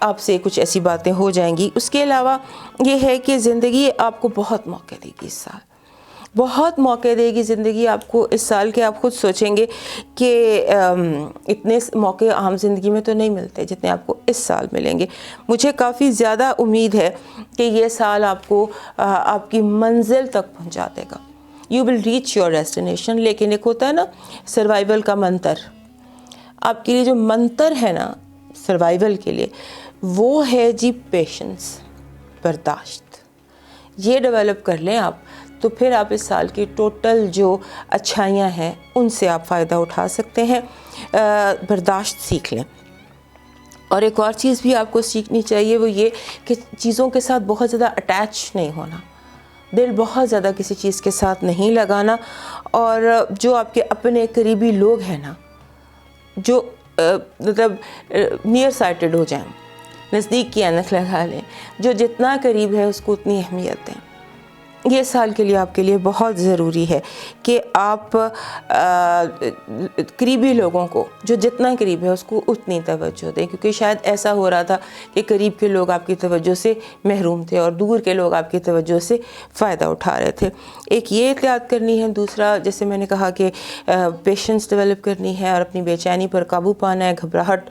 آپ سے کچھ ایسی باتیں ہو جائیں گی۔ اس کے علاوہ یہ ہے کہ زندگی آپ کو بہت موقع دے گی، اس سال بہت موقع دے گی زندگی آپ کو اس سال کے۔ آپ خود سوچیں گے کہ اتنے موقع عام زندگی میں تو نہیں ملتے جتنے آپ کو اس سال ملیں گے۔ مجھے کافی زیادہ امید ہے کہ یہ سال آپ کو آپ کی منزل تک پہنچا دے گا۔ You will reach your destination. لیکن ایک ہوتا ہے نا سروائیول کا منتر، آپ کے لیے جو منتر ہے نا سروائیول کے لیے، وہ ہے جی پیشنس، برداشت۔ یہ ڈیولپ کر لیں آپ، تو پھر آپ اس سال کی ٹوٹل جو اچھائیاں ہیں ان سے آپ فائدہ اٹھا سکتے ہیں۔ برداشت سیکھ لیں۔ اور ایک اور چیز بھی آپ کو سیکھنی چاہیے، وہ یہ کہ چیزوں کے ساتھ بہت زیادہ اٹیچ نہیں ہونا، دل بہت زیادہ کسی چیز کے ساتھ نہیں لگانا، اور جو آپ کے اپنے قریبی لوگ ہیں نا، جو مطلب نیئر سائٹڈ ہو جائیں، نزدیک کی اینک لگا لیں، جو جتنا قریب ہے اس کو اتنی اہمیت دیں۔ یہ سال کے لیے آپ کے لیے بہت ضروری ہے کہ آپ قریبی لوگوں کو، جو جتنا قریب ہے اس کو اتنی توجہ دیں، کیونکہ شاید ایسا ہو رہا تھا کہ قریب کے لوگ آپ کی توجہ سے محروم تھے اور دور کے لوگ آپ کی توجہ سے فائدہ اٹھا رہے تھے۔ ایک یہ احتیاط کرنی ہے۔ دوسرا، جیسے میں نے کہا کہ پیشنس ڈیولپ کرنی ہے اور اپنی بے چینی پر قابو پانا ہے، گھبراہٹ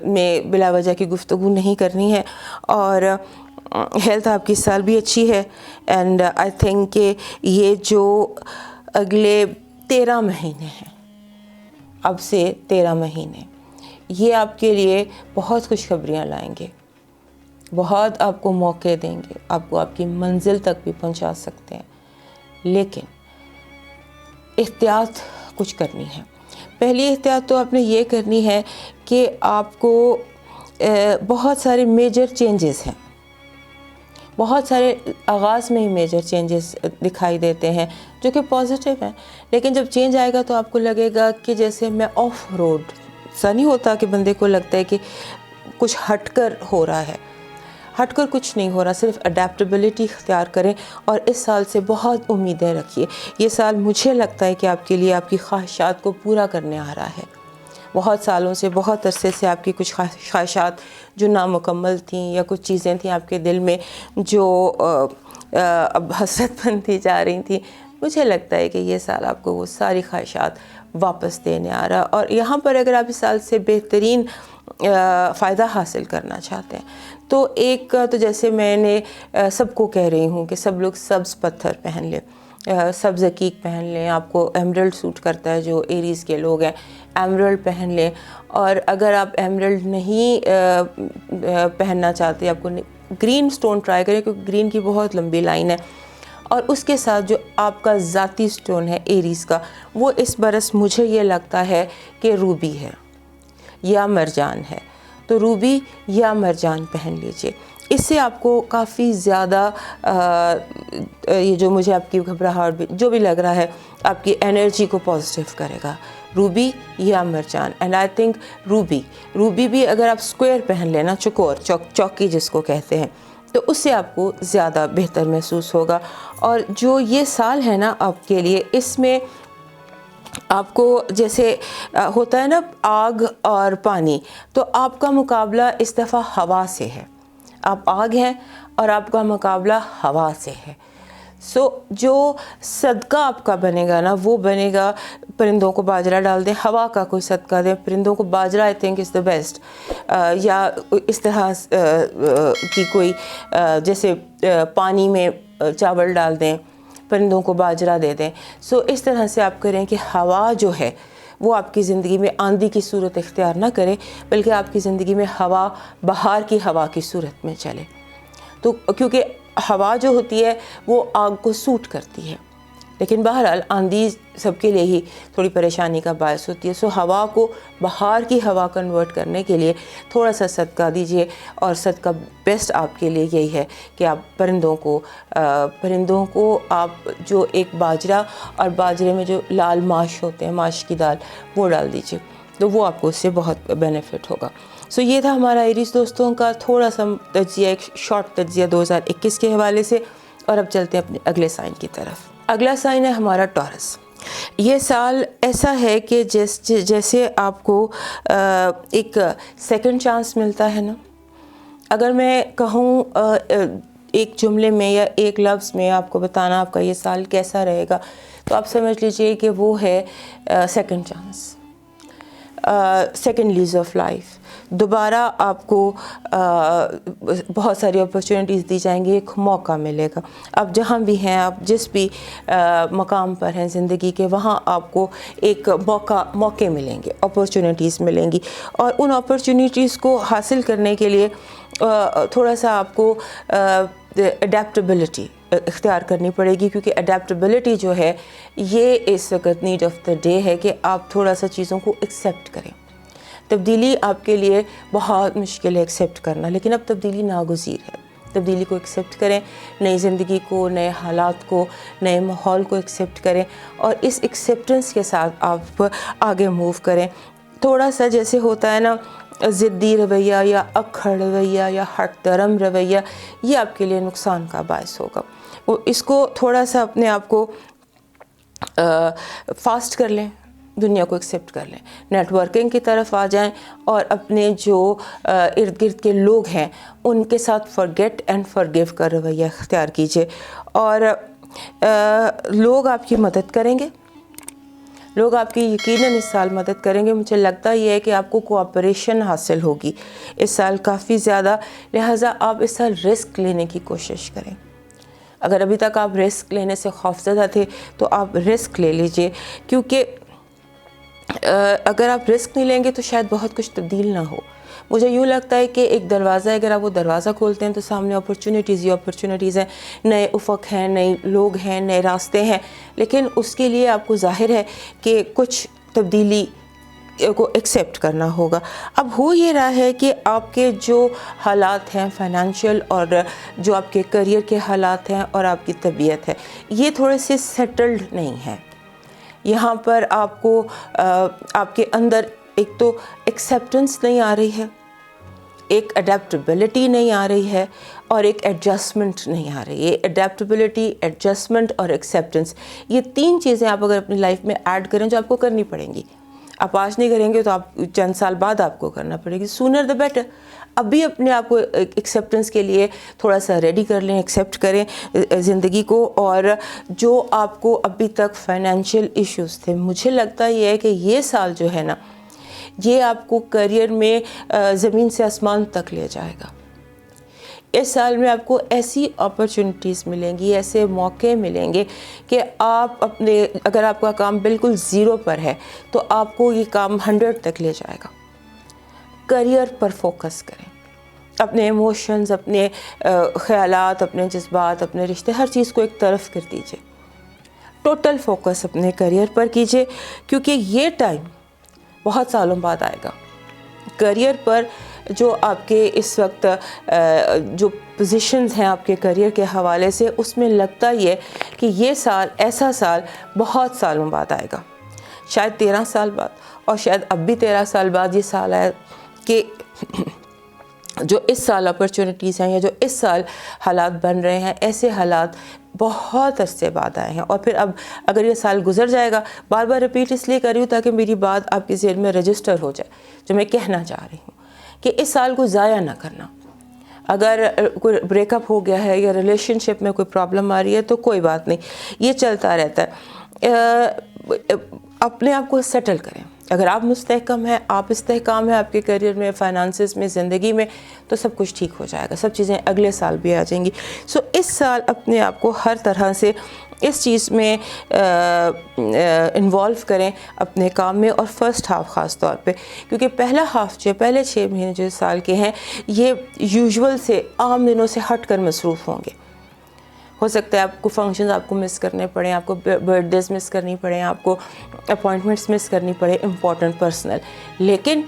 میں بلا وجہ کی گفتگو نہیں کرنی ہے، اور ہیلتھ آپ کی اس سال بھی اچھی ہے۔ اینڈ آئی تھنک کہ یہ جو اگلے 13 مہینے ہیں، اب سے 13 مہینے، یہ آپ کے لیے بہت خوشخبریاں لائیں گے، بہت آپ کو موقع دیں گے، آپ کو آپ کی منزل تک بھی پہنچا سکتے ہیں۔ لیکن احتیاط کچھ کرنی ہے۔ پہلی احتیاط تو آپ نے یہ کرنی ہے کہ آپ کو بہت سارے میجر چینجز ہیں، بہت سارے آغاز میں ہی میجر چینجز دکھائی دیتے ہیں جو کہ پازیٹیو ہیں، لیکن جب چینج آئے گا تو آپ کو لگے گا کہ جیسے میں آف روڈ سا نہیں ہوتا، کہ بندے کو لگتا ہے کہ کچھ ہٹ کر ہو رہا ہے۔ ہٹ کر کچھ نہیں ہو رہا، صرف اڈیپٹیبلٹی اختیار کریں اور اس سال سے بہت امیدیں رکھیے۔ یہ سال مجھے لگتا ہے کہ آپ کے لیے آپ کی خواہشات کو پورا کرنے آ رہا ہے۔ بہت سالوں سے، بہت عرصے سے آپ کی کچھ خواہشات جو نامکمل تھیں، یا کچھ چیزیں تھیں آپ کے دل میں جو اب حسرت بنتی جا رہی تھیں، مجھے لگتا ہے کہ یہ سال آپ کو وہ ساری خواہشات واپس دینے آ رہا۔ اور یہاں پر اگر آپ اس سال سے بہترین فائدہ حاصل کرنا چاہتے ہیں تو ایک تو جیسے میں نے سب کو کہہ رہی ہوں کہ سب لوگ سبز پتھر پہن لیں، سبز عقیق پہن لیں۔ آپ کو ایمرلڈ سوٹ کرتا ہے، جو ایریز کے لوگ ہیں ایمرلڈ پہن لیں۔ اور اگر آپ ایمرلڈ نہیں پہننا چاہتے، آپ کو گرین سٹون ٹرائی کریں، کیونکہ گرین کی بہت لمبی لائن ہے، اور اس کے ساتھ جو آپ کا ذاتی سٹون ہے ایریز کا، وہ اس برس مجھے یہ لگتا ہے کہ روبی ہے یا مرجان ہے، تو روبی یا مرجان پہن لیجئے۔ اس سے آپ کو کافی زیادہ یہ جو مجھے آپ کی گھبراہٹ جو بھی لگ رہا ہے، آپ کی انرجی کو پازیٹیو کرے گا، روبی یا مرجان۔ اینڈ آئی تھنک روبی بھی اگر آپ اسکوئر پہن لینا، چکور چوکی جس کو کہتے ہیں، تو اس سے آپ کو زیادہ بہتر محسوس ہوگا۔ اور جو یہ سال ہے نا آپ کے لیے، اس میں آپ کو جیسے ہوتا ہے نا آگ اور پانی، تو آپ کا مقابلہ اس دفعہ ہوا سے ہے۔ آپ آگ ہیں اور آپ کا مقابلہ ہوا سے ہے۔ جو صدقہ آپ کا بنے گا نا، وہ بنے گا پرندوں کو باجرہ ڈال دیں، ہوا کا کوئی صدقہ دیں، پرندوں کو باجرہ I think is the best, یا اس طرح کی کوئی جیسے پانی میں چاول ڈال دیں، پرندوں کو باجرہ دے دیں۔ اس طرح سے آپ کریں کہ ہوا جو ہے وہ آپ کی زندگی میں آندھی کی صورت اختیار نہ کرے، بلکہ آپ کی زندگی میں ہوا بہار کی ہوا کی صورت میں چلے۔ تو کیونکہ ہوا جو ہوتی ہے وہ آگ کو سوٹ کرتی ہے، لیکن بہرحال آندھی سب کے لیے ہی تھوڑی پریشانی کا باعث ہوتی ہے۔ ہوا کو بہار کی ہوا کنورٹ کرنے کے لیے تھوڑا سا صدقہ دیجئے، اور صدقہ بیسٹ آپ کے لیے یہی ہے کہ آپ پرندوں کو آپ جو ایک باجرہ، اور باجرے میں جو لال ماش ہوتے ہیں، ماش کی دال، وہ ڈال دیجئے، تو وہ آپ کو اس سے بہت بینیفٹ ہوگا۔ یہ تھا ہمارا ایریز دوستوں کا تھوڑا سا تجزیہ، ایک شارٹ تجزیہ 2021 کے حوالے سے، اور اب چلتے ہیں اپنے اگلے سائن کی طرف۔ اگلا سائن ہے ہمارا ٹورس۔ یہ سال ایسا ہے کہ جیسے آپ کو ایک سیکنڈ چانس ملتا ہے نا، اگر میں کہوں ایک جملے میں یا ایک لفظ میں آپ کو بتانا آپ کا یہ سال کیسا رہے گا، تو آپ سمجھ لیجئے کہ وہ ہے second chance, second lease of life. دوبارہ آپ کو بہت ساری اپرچونیٹیز دی جائیں گی، ایک موقع ملے گا. آپ جہاں بھی ہیں، آپ جس بھی مقام پر ہیں زندگی کے، وہاں آپ کو ایک موقع ملیں گے، اپرچونیٹیز ملیں گی. اور ان اپرچونیٹیز کو حاصل کرنے کے لیے تھوڑا سا آپ کو اڈیپٹیبلٹی اختیار کرنی پڑے گی، کیونکہ اڈیپٹیبلٹی جو ہے یہ اس وقت نیڈ آف دا ڈے ہے کہ آپ تھوڑا سا چیزوں کو ایکسیپٹ کریں. تبدیلی آپ کے لیے بہت مشکل ہے ایکسیپٹ کرنا، لیکن اب تبدیلی ناگزیر ہے. تبدیلی کو ایکسیپٹ کریں، نئی زندگی کو، نئے حالات کو، نئے ماحول کو ایکسیپٹ کریں، اور اس ایکسیپٹنس کے ساتھ آپ آگے موو کریں. تھوڑا سا جیسے ہوتا ہے نا ضدی رویہ یا اکھڑ رویہ یا ہٹ درم رویہ، یہ آپ کے لیے نقصان کا باعث ہوگا. اس کو تھوڑا سا اپنے آپ کو فاسٹ کر لیں، دنیا کو ایکسیپٹ کر لیں، نیٹ ورکنگ کی طرف آ جائیں، اور اپنے جو ارد گرد کے لوگ ہیں ان کے ساتھ فرگیٹ اینڈ فرگیو کا رویہ اختیار کیجیے. اور لوگ آپ کی مدد کریں گے، لوگ آپ کی یقیناً اس سال مدد کریں گے. مجھے لگتا یہ ہے کہ آپ کو کوآپریشن حاصل ہوگی اس سال کافی زیادہ، لہٰذا آپ اس سال رسک لینے کی کوشش کریں. اگر ابھی تک آپ رسک لینے سے خوفزدہ تھے تو آپ رسک لے لیجئے، کیونکہ اگر آپ رسک نہیں لیں گے تو شاید بہت کچھ تبدیل نہ ہو. مجھے یوں لگتا ہے کہ ایک دروازہ، اگر آپ وہ دروازہ کھولتے ہیں تو سامنے اپرچونیٹیز ہی اپرچونیٹیز ہیں، نئے افق ہیں، نئے لوگ ہیں، نئے راستے ہیں. لیکن اس کے لیے آپ کو ظاہر ہے کہ کچھ تبدیلی کو ایکسیپٹ کرنا ہوگا. اب ہو یہ رہا ہے کہ آپ کے جو حالات ہیں فائنینشیل، اور جو آپ کے کریئر کے حالات ہیں، اور آپ کی طبیعت ہے، یہ تھوڑے سے سیٹلڈ نہیں ہیں. یہاں پر آپ کو آپ کے اندر ایک تو ایکسیپٹنس نہیں آ رہی ہے، ایک اڈیپٹیبلٹی نہیں آ رہی ہے، اور ایک ایڈجسٹمنٹ نہیں آ رہی ہے. اڈیپٹیبلٹی، ایڈجسٹمنٹ اور ایکسیپٹنس، یہ تین چیزیں آپ اگر اپنی لائف میں ایڈ کریں جو آپ کو کرنی پڑیں گی. آپ آج نہیں کریں گے تو آپ چند سال بعد آپ کو کرنا پڑے گی، سونر دا بیٹر. ابھی اپنے آپ کو ایکسیپٹنس کے لیے تھوڑا سا ریڈی کر لیں، ایکسیپٹ کریں زندگی کو. اور جو آپ کو ابھی تک فائنینشیل ایشوز تھے، مجھے لگتا یہ ہے کہ یہ سال جو ہے نا، یہ آپ کو کریئر میں زمین سے آسمان تک لے جائے گا. اس سال میں آپ کو ایسی اپرچونیٹیز ملیں گی، ایسے موقع ملیں گے کہ آپ اپنے، اگر آپ کا کام بالکل زیرو پر ہے تو آپ کو یہ کام 100 تک لے جائے گا. کریئر پر فوکس کریں، اپنے ایموشنز، اپنے خیالات، اپنے جذبات، اپنے رشتے، ہر چیز کو ایک طرف کر دیجئے. ٹوٹل فوکس اپنے کریئر پر کیجئے، کیونکہ یہ ٹائم بہت سالوں بعد آئے گا. کریئر پر جو آپ کے اس وقت جو پوزیشنز ہیں آپ کے کریئر کے حوالے سے، اس میں لگتا یہ کہ یہ سال، ایسا سال بہت سالوں بعد آئے گا. شاید 13 سال بعد، اور شاید اب بھی 13 سال بعد یہ سال آئے کہ جو اس سال اپرچونیٹیز ہیں، یا جو اس سال حالات بن رہے ہیں، ایسے حالات بہت عرصے بعد آئے ہیں. اور پھر اب اگر یہ سال گزر جائے گا، بار بار رپیٹ اس لیے کر رہی ہوں تاکہ میری بات آپ کے ذہن میں رجسٹر ہو جائے، جو میں کہنا چاہ رہی ہوں کہ اس سال کو ضائع نہ کرنا. اگر کوئی بریک اپ ہو گیا ہے یا ریلیشن شپ میں کوئی پرابلم آ رہی ہے تو کوئی بات نہیں، یہ چلتا رہتا ہے. اپنے آپ کو سیٹل کریں. اگر آپ مستحکم ہیں، آپ استحکام ہیں آپ کے کریئر میں، فائنانسز میں، زندگی میں، تو سب کچھ ٹھیک ہو جائے گا. سب چیزیں اگلے سال بھی آ جائیں گی. اس سال اپنے آپ کو ہر طرح سے اس چیز میں انوالو کریں اپنے کام میں، اور فرسٹ ہاف خاص طور پہ، کیونکہ پہلا ہاف جو پہلے 6 مہینے جو سال کے ہیں، یہ یوزول سے، عام دنوں سے ہٹ کر مصروف ہوں گے. ہو سکتا ہے آپ کو فنکشنز آپ کو مس کرنے پڑیں، آپ کو برتھ ڈیز مس کرنی پڑیں، آپ کو اپوائنٹمنٹس مس کرنی پڑے امپورٹنٹ پرسنل، لیکن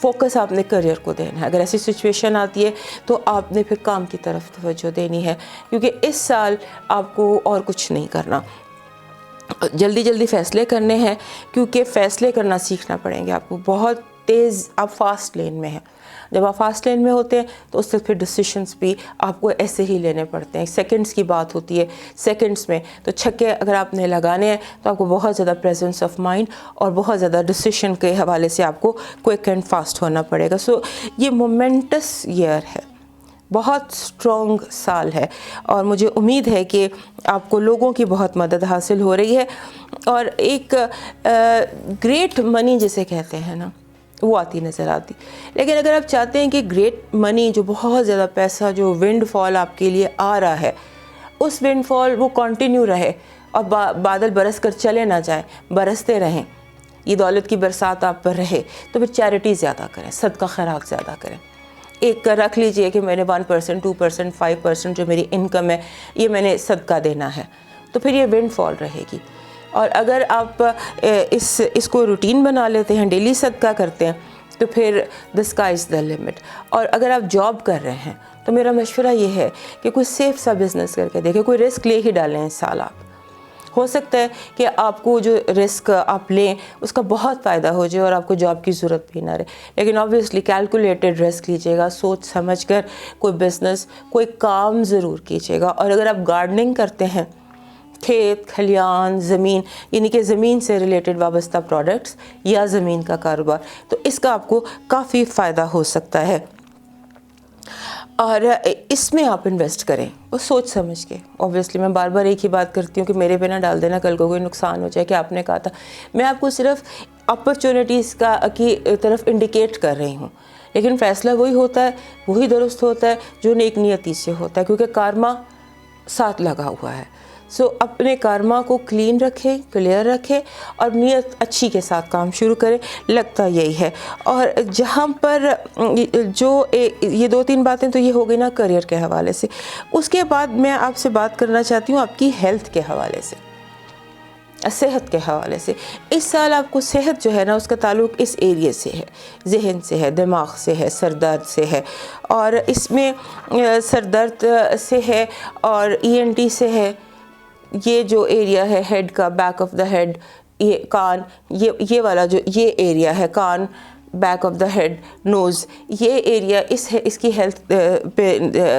فوکس آپ نے کریئر کو دینا ہے. اگر ایسی سچویشن آتی ہے تو آپ نے پھر کام کی طرف توجہ دینی ہے، کیونکہ اس سال آپ کو اور کچھ نہیں کرنا، جلدی جلدی فیصلے کرنے ہیں، کیونکہ فیصلے کرنا سیکھنا پڑیں گے آپ کو. بہت تیز آپ فاسٹ لین میں ہیں. جب آپ فاسٹ لین میں ہوتے ہیں تو اس سے پھر ڈیسیشنز بھی آپ کو ایسے ہی لینے پڑتے ہیں. سیکنڈز کی بات ہوتی ہے، سیکنڈز میں تو چھکے اگر آپ نے لگانے ہیں تو آپ کو بہت زیادہ پریزنس آف مائنڈ اور بہت زیادہ ڈیسیشن کے حوالے سے آپ کو کوئک اینڈ فاسٹ ہونا پڑے گا. یہ مومنٹس ایئر ہے. بہت اسٹرانگ سال ہے اور مجھے امید ہے کہ آپ کو لوگوں کی بہت مدد حاصل ہو رہی ہے، اور ایک گریٹ منی جسے کہتے ہیں نا وہ آتی نظر آتی. لیکن اگر آپ چاہتے ہیں کہ گریٹ منی جو بہت زیادہ پیسہ جو ونڈ فال آپ کے لیے آ رہا ہے اس ونڈ فال وہ کنٹینیو رہے اور بادل برس کر چلے نہ جائیں، برستے رہیں، یہ دولت کی برسات آپ پر رہے، تو پھر چیریٹی زیادہ کریں، صدقہ خیرات زیادہ کریں. ایک رکھ لیجئے کہ میں نے 1%، 2%، 5% جو میری انکم ہے یہ میں نے صدقہ دینا ہے، تو پھر یہ ونڈ فال رہے گی. اور اگر آپ اس کو روٹین بنا لیتے ہیں، ڈیلی صدقہ کرتے ہیں، تو پھر the sky is the limit. اور اگر آپ جاب کر رہے ہیں تو میرا مشورہ یہ ہے کہ کوئی سیف سا بزنس کر کے دیکھیں، کوئی رسک لے ہی ڈالیں اس سال. آپ ہو سکتا ہے کہ آپ کو جو رسک آپ لیں اس کا بہت فائدہ ہو جائے اور آپ کو جاب کی ضرورت بھی نہ رہے، لیکن آبویسلی کیلکولیٹڈ رسک لیجیے گا، سوچ سمجھ کر کوئی بزنس کوئی کام ضرور کیجیے گا. اور اگر آپ گارڈننگ کرتے ہیں، کھیت کھلیان زمین یعنی کہ زمین سے ریلیٹڈ وابستہ پروڈکٹس یا زمین کا کاروبار، تو اس کا آپ کو کافی فائدہ ہو سکتا ہے. اور اس میں آپ انویسٹ کریں وہ سوچ سمجھ کے. اوبویسلی میں بار بار ایک ہی بات کرتی ہوں کہ میرے پہ نہ ڈال دینا، کل کو کوئی نقصان ہو جائے کہ آپ نے کہا تھا. میں آپ کو صرف اپرچونیٹیز کی طرف انڈیکیٹ کر رہی ہوں، لیکن فیصلہ وہی ہوتا ہے، وہی درست ہوتا ہے جو نیک نیتی سے ہوتا ہے، کیونکہ کارما ساتھ لگا ہوا ہے. سو اپنے کارما کو کلین رکھیں، کلیئر رکھیں اور نیت اچھی کے ساتھ کام شروع کریں. لگتا یہی ہے. اور جہاں پر جو یہ 2-3 باتیں تو یہ ہو گئی نا کریئر کے حوالے سے، اس کے بعد میں آپ سے بات کرنا چاہتی ہوں آپ کی ہیلتھ کے حوالے سے، صحت کے حوالے سے. اس سال آپ کو صحت جو ہے نا اس کا تعلق اس ایریے سے ہے، ذہن سے ہے، دماغ سے ہے، سر درد سے ہے. اور اس میں سر درد سے ہے اور ENT سے ہے. یہ جو ایریا ہے ہیڈ کا، بیک آف دا ہیڈ، یہ کان، یہ والا جو یہ ایریا ہے کان، بیک آف دا ہیڈ، نوز، یہ ایریا اس کی ہیلتھ پہ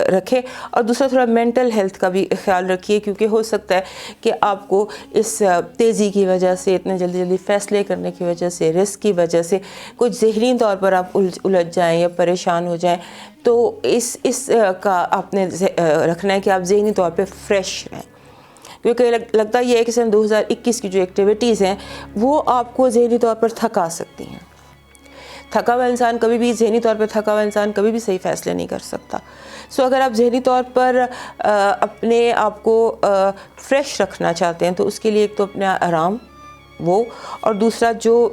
رکھے. اور دوسرا تھوڑا مینٹل ہیلتھ کا بھی خیال رکھیے، کیونکہ ہو سکتا ہے کہ آپ کو اس تیزی کی وجہ سے، اتنے جلدی فیصلے کرنے کی وجہ سے، رسک کی وجہ سے کچھ ذہنی طور پر آپ الجھ جائیں یا پریشان ہو جائیں. تو اس کا آپ نے رکھنا ہے کہ آپ ذہنی طور پہ فریش رہیں، کیونکہ لگتا یہ ہے کہ سن 2021 کی جو ایکٹیویٹیز ہیں وہ آپ کو ذہنی طور پر تھکا سکتی ہیں. تھکا ہوا انسان کبھی بھی، ذہنی طور پر تھکا ہوا انسان کبھی بھی صحیح فیصلے نہیں کر سکتا. سو اگر آپ ذہنی طور پر اپنے آپ کو فریش رکھنا چاہتے ہیں تو اس کے لیے ایک تو اپنا آرام وہ، اور دوسرا جو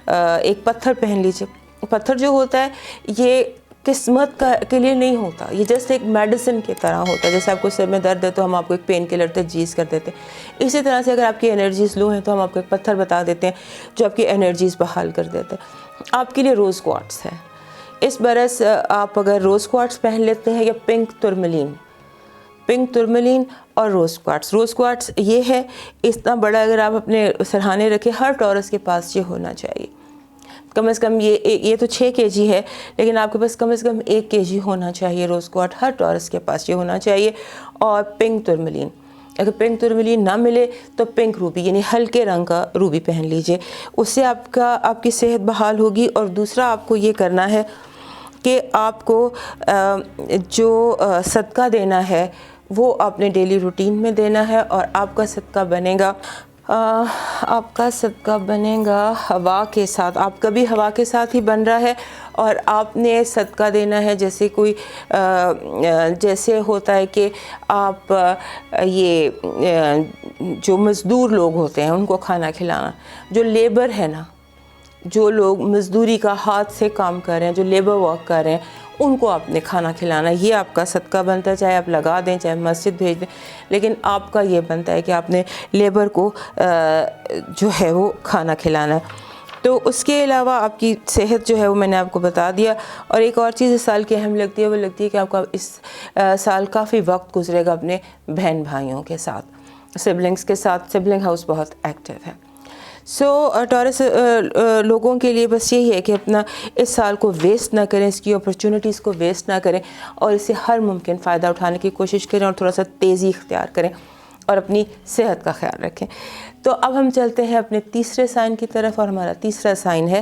ایک پتھر پہن لیجیے. پتھر جو ہوتا ہے یہ قسمت کے لیے نہیں ہوتا، یہ جسٹ ایک میڈیسن کی طرح ہوتا ہے. جیسے آپ کو سر میں درد ہے تو ہم آپ کو ایک پین کلر تجویز کر دیتے ہیں، اسی طرح سے اگر آپ کی انرجیز لو ہیں تو ہم آپ کو ایک پتھر بتا دیتے ہیں جو آپ کی انرجیز بحال کر دیتے ہیں. آپ کے لیے روز کوارٹز ہے. اس برس آپ اگر روز کوارٹز پہن لیتے ہیں یا پنک ترملین اور روز کوارٹز یہ ہے اتنا بڑا، اگر آپ اپنے سرہانے رکھیں، ہر ٹورس کے پاس یہ ہونا چاہیے. کم از کم یہ تو 6 kg ہے، لیکن آپ کے پاس کم از کم 1 kg ہونا چاہیے روز کوارٹ، ہر ٹورس کے پاس یہ ہونا چاہیے. اور پنک ترملین، اگر پنک ترملین نہ ملے تو پنک روبی یعنی ہلکے رنگ کا روبی پہن لیجئے، اس سے آپ کی صحت بحال ہوگی. اور دوسرا آپ کو یہ کرنا ہے کہ آپ کو جو صدقہ دینا ہے وہ آپ نے ڈیلی روٹین میں دینا ہے. اور آپ کا صدقہ بنے گا ہوا کے ساتھ. آپ کا بھی ہوا کے ساتھ ہی بن رہا ہے. اور آپ نے صدقہ دینا ہے جیسے ہوتا ہے کہ آپ یہ جو مزدور لوگ ہوتے ہیں ان کو کھانا کھلانا، جو لیبر ہے نا، جو لوگ مزدوری کا ہاتھ سے کام کر رہے ہیں، جو لیبر ورک کر رہے ہیں، ان کو آپ نے کھانا کھلانا. یہ آپ کا صدقہ بنتا ہے، چاہے آپ لگا دیں چاہے مسجد بھیج دیں، لیکن آپ کا یہ بنتا ہے کہ آپ نے لیبر کو جو ہے وہ کھانا کھلانا ہے. تو اس کے علاوہ آپ کی صحت جو ہے وہ میں نے آپ کو بتا دیا. اور ایک اور چیز اس سال کی اہم لگتی ہے، وہ لگتی ہے کہ آپ کا اس سال کافی وقت گزرے گا اپنے بہن بھائیوں کے ساتھ، سبلنگز کے ساتھ. سبلنگ ہاؤس بہت ایکٹیو ہے. سو ٹورس لوگوں کے لیے بس یہی ہے کہ اپنا اس سال کو ویسٹ نہ کریں، اس کی اپرچونٹیز کو ویسٹ نہ کریں اور اس سے ہر ممکن فائدہ اٹھانے کی کوشش کریں اور تھوڑا سا تیزی اختیار کریں اور اپنی صحت کا خیال رکھیں. تو اب ہم چلتے ہیں اپنے تیسرے سائن کی طرف، اور ہمارا تیسرا سائن ہے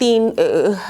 3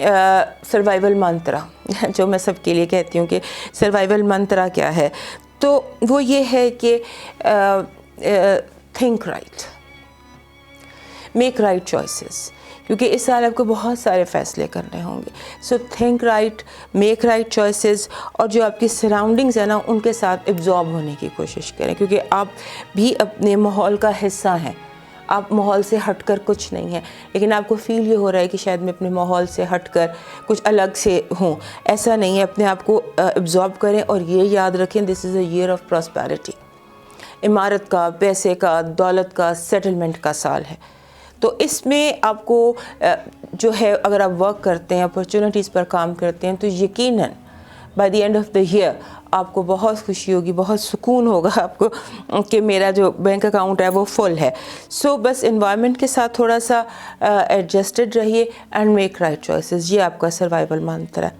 سروائیول منترا جو میں سب کے لیے کہتی ہوں کہ سروائیول منترا کیا ہے، تو وہ یہ ہے کہ think right, make right choices, کیونکہ اس سال آپ کو بہت سارے فیصلے کرنے ہوں گے. So think right, make right choices, اور جو آپ کی سراؤنڈنگز ہیں نا ان کے ساتھ ایبزارب ہونے کی کوشش کریں، کیونکہ آپ بھی اپنے ماحول کا حصہ ہیں. آپ ماحول سے ہٹ کر کچھ نہیں ہیں، لیکن آپ کو فیل یہ ہو رہا ہے کہ شاید میں اپنے ماحول سے ہٹ کر کچھ الگ سے ہوں. ایسا نہیں ہے، اپنے آپ کو ایبزارب کریں اور یہ یاد رکھیں دس is a year of prosperity. عمارت کا، پیسے کا، دولت کا، سیٹلمنٹ کا سال ہے. تو اس میں آپ کو جو ہے اگر آپ ورک کرتے ہیں، اپرچونیٹیز پر کام کرتے ہیں، تو یقیناً by the end of the year آپ کو بہت خوشی ہوگی، بہت سکون ہوگا آپ کو کہ میرا جو بینک اکاؤنٹ ہے وہ فل ہے. سو بس انوائرمنٹ کے ساتھ تھوڑا سا ایڈجسٹڈ رہیے اینڈ میک رائٹ چوائسیز. یہ آپ کا سروائیول منتر ہے.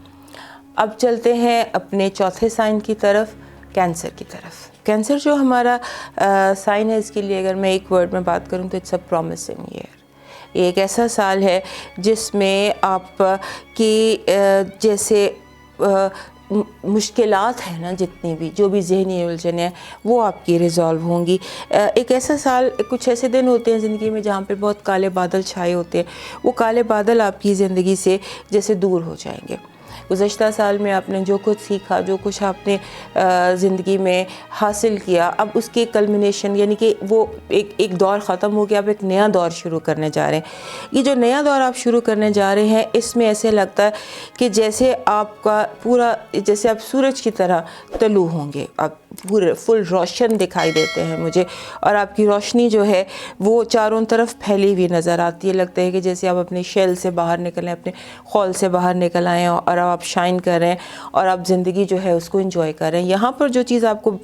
اب چلتے ہیں اپنے چوتھے سائن کی طرف، کینسر کی طرف. کینسر جو ہمارا سائن ہے، اس کے لیے اگر میں ایک ورڈ میں بات کروں تو اٹس اے پرومسنگ ایئر. یہ ایک ایسا سال ہے جس میں آپ کی جیسے مشکلات ہیں نا، جتنی بھی جو بھی ذہنی الجھنیں ہیں وہ آپ کی ریزالو ہوں گی. ایک ایسا سال، کچھ ایسے دن ہوتے ہیں زندگی میں جہاں پہ بہت کالے بادل چھائے ہوتے ہیں، وہ کالے بادل آپ کی زندگی سے جیسے دور ہو جائیں گے. گزشتہ سال میں آپ نے جو کچھ سیکھا، جو کچھ آپ نے زندگی میں حاصل کیا، اب اس کی کلمنیشن یعنی کہ وہ ایک دور ختم ہو گیا، اب ایک نیا دور شروع کرنے جا رہے ہیں. یہ جو نیا دور آپ شروع کرنے جا رہے ہیں، اس میں ایسے لگتا ہے کہ جیسے آپ کا پورا، جیسے آپ سورج کی طرح طلوع ہوں گے. آپ پورے فل روشن دکھائی دیتے ہیں مجھے، اور آپ کی روشنی جو ہے وہ چاروں طرف پھیلی ہوئی نظر آتی ہے. لگتا ہے کہ جیسے آپ اپنے شیل سے باہر نکلیں، اپنے خول سے باہر نکل آئیں اور آپ شائن کر رہے ہیں اور آپ زندگی جو ہے اس کو انجوائے کر رہے ہیں. یہاں پر جو چیز آپ کو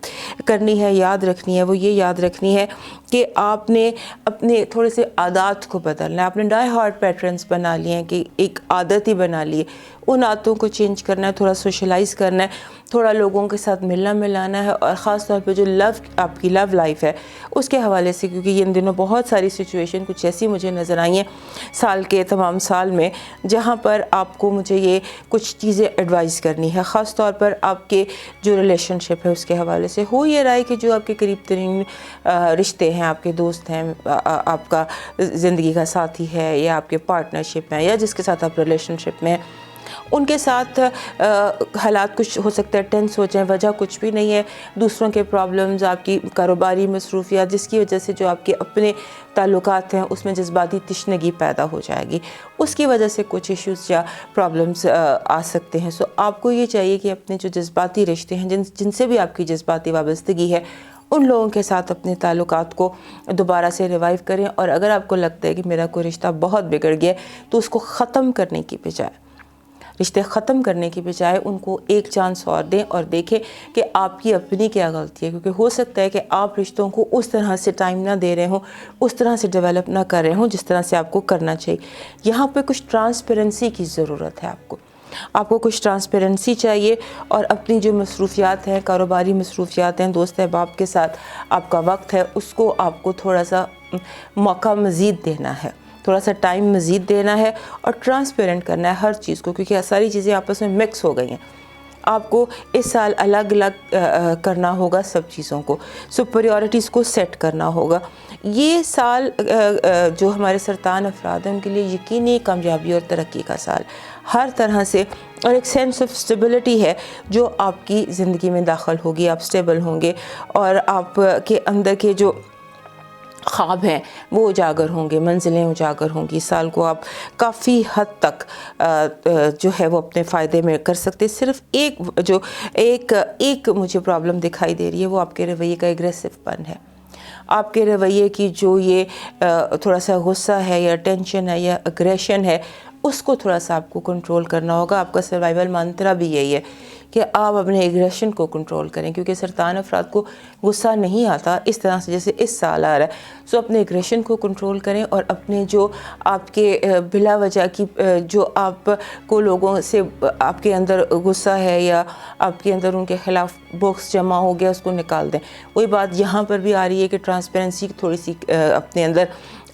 کرنی ہے، یاد رکھنی ہے، وہ یہ یاد رکھنی ہے کہ آپ نے اپنے تھوڑے سے عادات کو بدلنا ہے. آپ نے ڈائی ہارڈ پیٹرنز بنا لیے ہیں کہ ایک عادت ہی بنا لی ہے. ان عادتوں کو چینج کرنا ہے، تھوڑا سوشلائز کرنا ہے، تھوڑا لوگوں کے ساتھ ملنا ملانا ہے، اور خاص طور پہ جو آپ کی لو لائف ہے اس کے حوالے سے، کیونکہ ان دنوں بہت ساری سچویشن کچھ ایسی مجھے نظر آئی ہیں سال کے تمام سال میں، جہاں پر آپ کو مجھے یہ کچھ چیزیں ایڈوائز کرنی ہے، خاص طور پر آپ کے جو ریلیشن شپ ہے اس کے حوالے سے. ہو یہ رہا ہے کہ جو آپ کے قریب ترین رشتے ہیں، آپ کے دوست ہیں، آپ کا زندگی کا ساتھی ہے، یا آپ کے پارٹنرشپ ہیں، یا جس کے ساتھ آپ ریلیشن شپ میں ہیں، ان کے ساتھ حالات کچھ ہو سکتا ہے ٹینس ہو جائیں. وجہ کچھ بھی نہیں ہے، دوسروں کے پرابلمز، آپ کی کاروباری مصروفیات، جس کی وجہ سے جو آپ کے اپنے تعلقات ہیں اس میں جذباتی تشنگی پیدا ہو جائے گی. اس کی وجہ سے کچھ ایشوز یا پرابلمز آ سکتے ہیں. سو آپ کو یہ چاہیے کہ اپنے جو جذباتی رشتے ہیں، جن سے بھی آپ کی جذباتی وابستگی ہے، ان لوگوں کے ساتھ اپنے تعلقات کو دوبارہ سے ریوائیو کریں. اور اگر آپ کو لگتا ہے کہ میرا کوئی رشتہ بہت بگڑ گیا تو اس کو ختم کرنے کی بجائے، رشتے ختم کرنے کی بجائے ان کو ایک چانس اور دیں اور دیکھیں کہ آپ کی اپنی کیا غلطی ہے. کیونکہ ہو سکتا ہے کہ آپ رشتوں کو اس طرح سے ٹائم نہ دے رہے ہوں، اس طرح سے ڈیولپ نہ کر رہے ہوں جس طرح سے آپ کو کرنا چاہیے. یہاں پہ کچھ ٹرانسپیرنسی کی ضرورت ہے. آپ کو کچھ ٹرانسپیرنسی چاہیے، اور اپنی جو مصروفیات ہیں، کاروباری مصروفیات ہیں، دوست احباب کے ساتھ آپ کا وقت ہے، اس کو آپ کو تھوڑا سا موقع مزید دینا ہے، تھوڑا سا ٹائم مزید دینا ہے، اور ٹرانسپیرنٹ کرنا ہے ہر چیز کو، کیونکہ ساری چیزیں آپس میں مکس ہو گئی ہیں. آپ کو اس سال الگ الگ کرنا ہوگا سب چیزوں کو. سو پریورٹیز کو سیٹ کرنا ہوگا. یہ سال جو ہمارے سرطان افراد ہیں ان کے لیے یقینی کامیابی اور ترقی کا سال ہر طرح سے، اور ایک سینس آف اسٹیبلٹی ہے جو آپ کی زندگی میں داخل ہوگی. آپ اسٹیبل ہوں گے، اور آپ کے اندر کے جو خواب ہیں وہ اجاگر ہوں گے، منزلیں اجاگر ہوں گی. اس سال کو آپ کافی حد تک جو ہے وہ اپنے فائدے میں کر سکتے. صرف ایک مجھے پرابلم دکھائی دے رہی ہے، وہ آپ کے رویے کا ایگریسو پن ہے. آپ کے رویے کی جو یہ تھوڑا سا غصہ ہے یا ٹینشن ہے یا اگریشن ہے، اس کو تھوڑا سا آپ کو کنٹرول کرنا ہوگا. آپ کا سروائیول منترا بھی یہی ہے کہ آپ اپنے ایگریشن کو کنٹرول کریں، کیونکہ سرطان افراد کو غصہ نہیں آتا اس طرح سے جیسے اس سال آ رہا ہے. سو اپنے ایگریشن کو کنٹرول کریں، اور اپنے جو آپ کے بلا وجہ کی جو آپ کو لوگوں سے آپ کے اندر غصہ ہے یا آپ کے اندر ان کے خلاف بغض جمع ہو گیا، اس کو نکال دیں. وہی بات یہاں پر بھی آ رہی ہے کہ ٹرانسپیرنسی تھوڑی سی اپنے اندر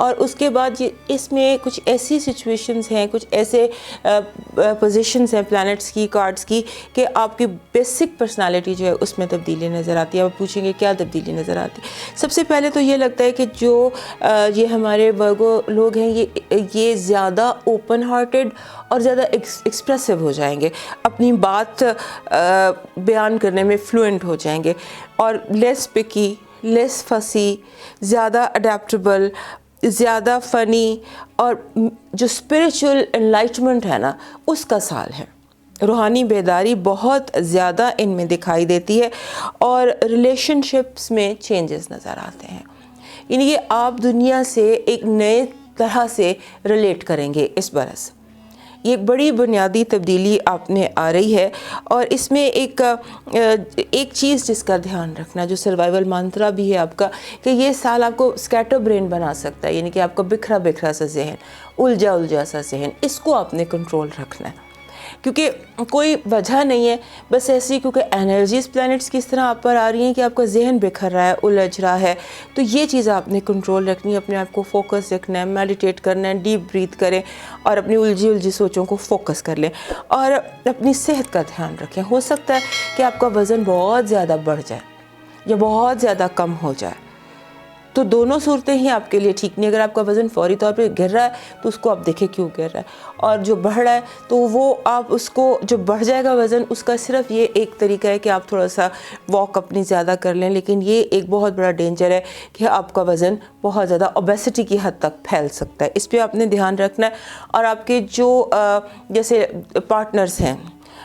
اور اس کے بعد اس میں کچھ ایسی سچویشنز ہیں, کچھ ایسے پوزیشنز ہیں پلانٹس کی, کارڈز کی, کہ آپ کی بیسک پرسنالٹی جو ہے اس میں تبدیلی نظر آتی ہے. آپ پوچھیں گے کیا تبدیلی نظر آتی ہے؟ سب سے پہلے تو یہ لگتا ہے کہ جو یہ ہمارے ورگو لوگ ہیں یہ زیادہ اوپن ہارٹیڈ اور زیادہ ایکسپریسو ہو جائیں گے, اپنی بات بیان کرنے میں فلوئنٹ ہو جائیں گے, اور لیس پکی, لیس فسی, زیادہ اڈیپٹیبل, زیادہ فنی, اور جو اسپریچول انلائٹمنٹ ہے نا اس کا سال ہے. روحانی بیداری بہت زیادہ ان میں دکھائی دیتی ہے, اور ریلیشن شپس میں چینجز نظر آتے ہیں. یعنی کہ آپ دنیا سے ایک نئے طرح سے ریلیٹ کریں گے اس برس. یہ ایک بڑی بنیادی تبدیلی آپ میں آ رہی ہے. اور اس میں ایک چیز جس کا دھیان رکھنا, جو سروائیول منترا بھی ہے آپ کا, کہ یہ سال آپ کو اسکیٹر برین بنا سکتا ہے. یعنی کہ آپ کا بکھرا سا ذہن, الجھا سا ذہن, اس کو آپ نے کنٹرول رکھنا ہے, کیونکہ کوئی وجہ نہیں ہے, بس ایسی کیونکہ انرجیز پلانٹس کس طرح آپ پر آ رہی ہیں کہ آپ کا ذہن بکھر رہا ہے, الجھ رہا ہے. تو یہ چیز آپ نے کنٹرول رکھنی ہے, اپنے آپ کو فوکس رکھنا ہے, میڈیٹیٹ کرنا ہے, ڈیپ بریتھ کریں اور اپنی الجھی سوچوں کو فوکس کر لیں, اور اپنی صحت کا دھیان رکھیں. ہو سکتا ہے کہ آپ کا وزن بہت زیادہ بڑھ جائے یا بہت زیادہ کم ہو جائے, تو دونوں صورتیں ہی آپ کے لیے ٹھیک نہیں. اگر آپ کا وزن فوری طور پہ گر رہا ہے تو اس کو آپ دیکھیں کیوں گر رہا ہے, اور جو بڑھ رہا ہے تو وہ آپ اس کو, جو بڑھ جائے گا وزن, اس کا صرف یہ ایک طریقہ ہے کہ آپ تھوڑا سا واک اپنی زیادہ کر لیں. لیکن یہ ایک بہت بڑا ڈینجر ہے کہ آپ کا وزن بہت زیادہ اوبیسٹی کی حد تک پھیل سکتا ہے. اس پہ آپ نے دھیان رکھنا ہے. اور آپ کے جو جیسے پارٹنرز ہیں,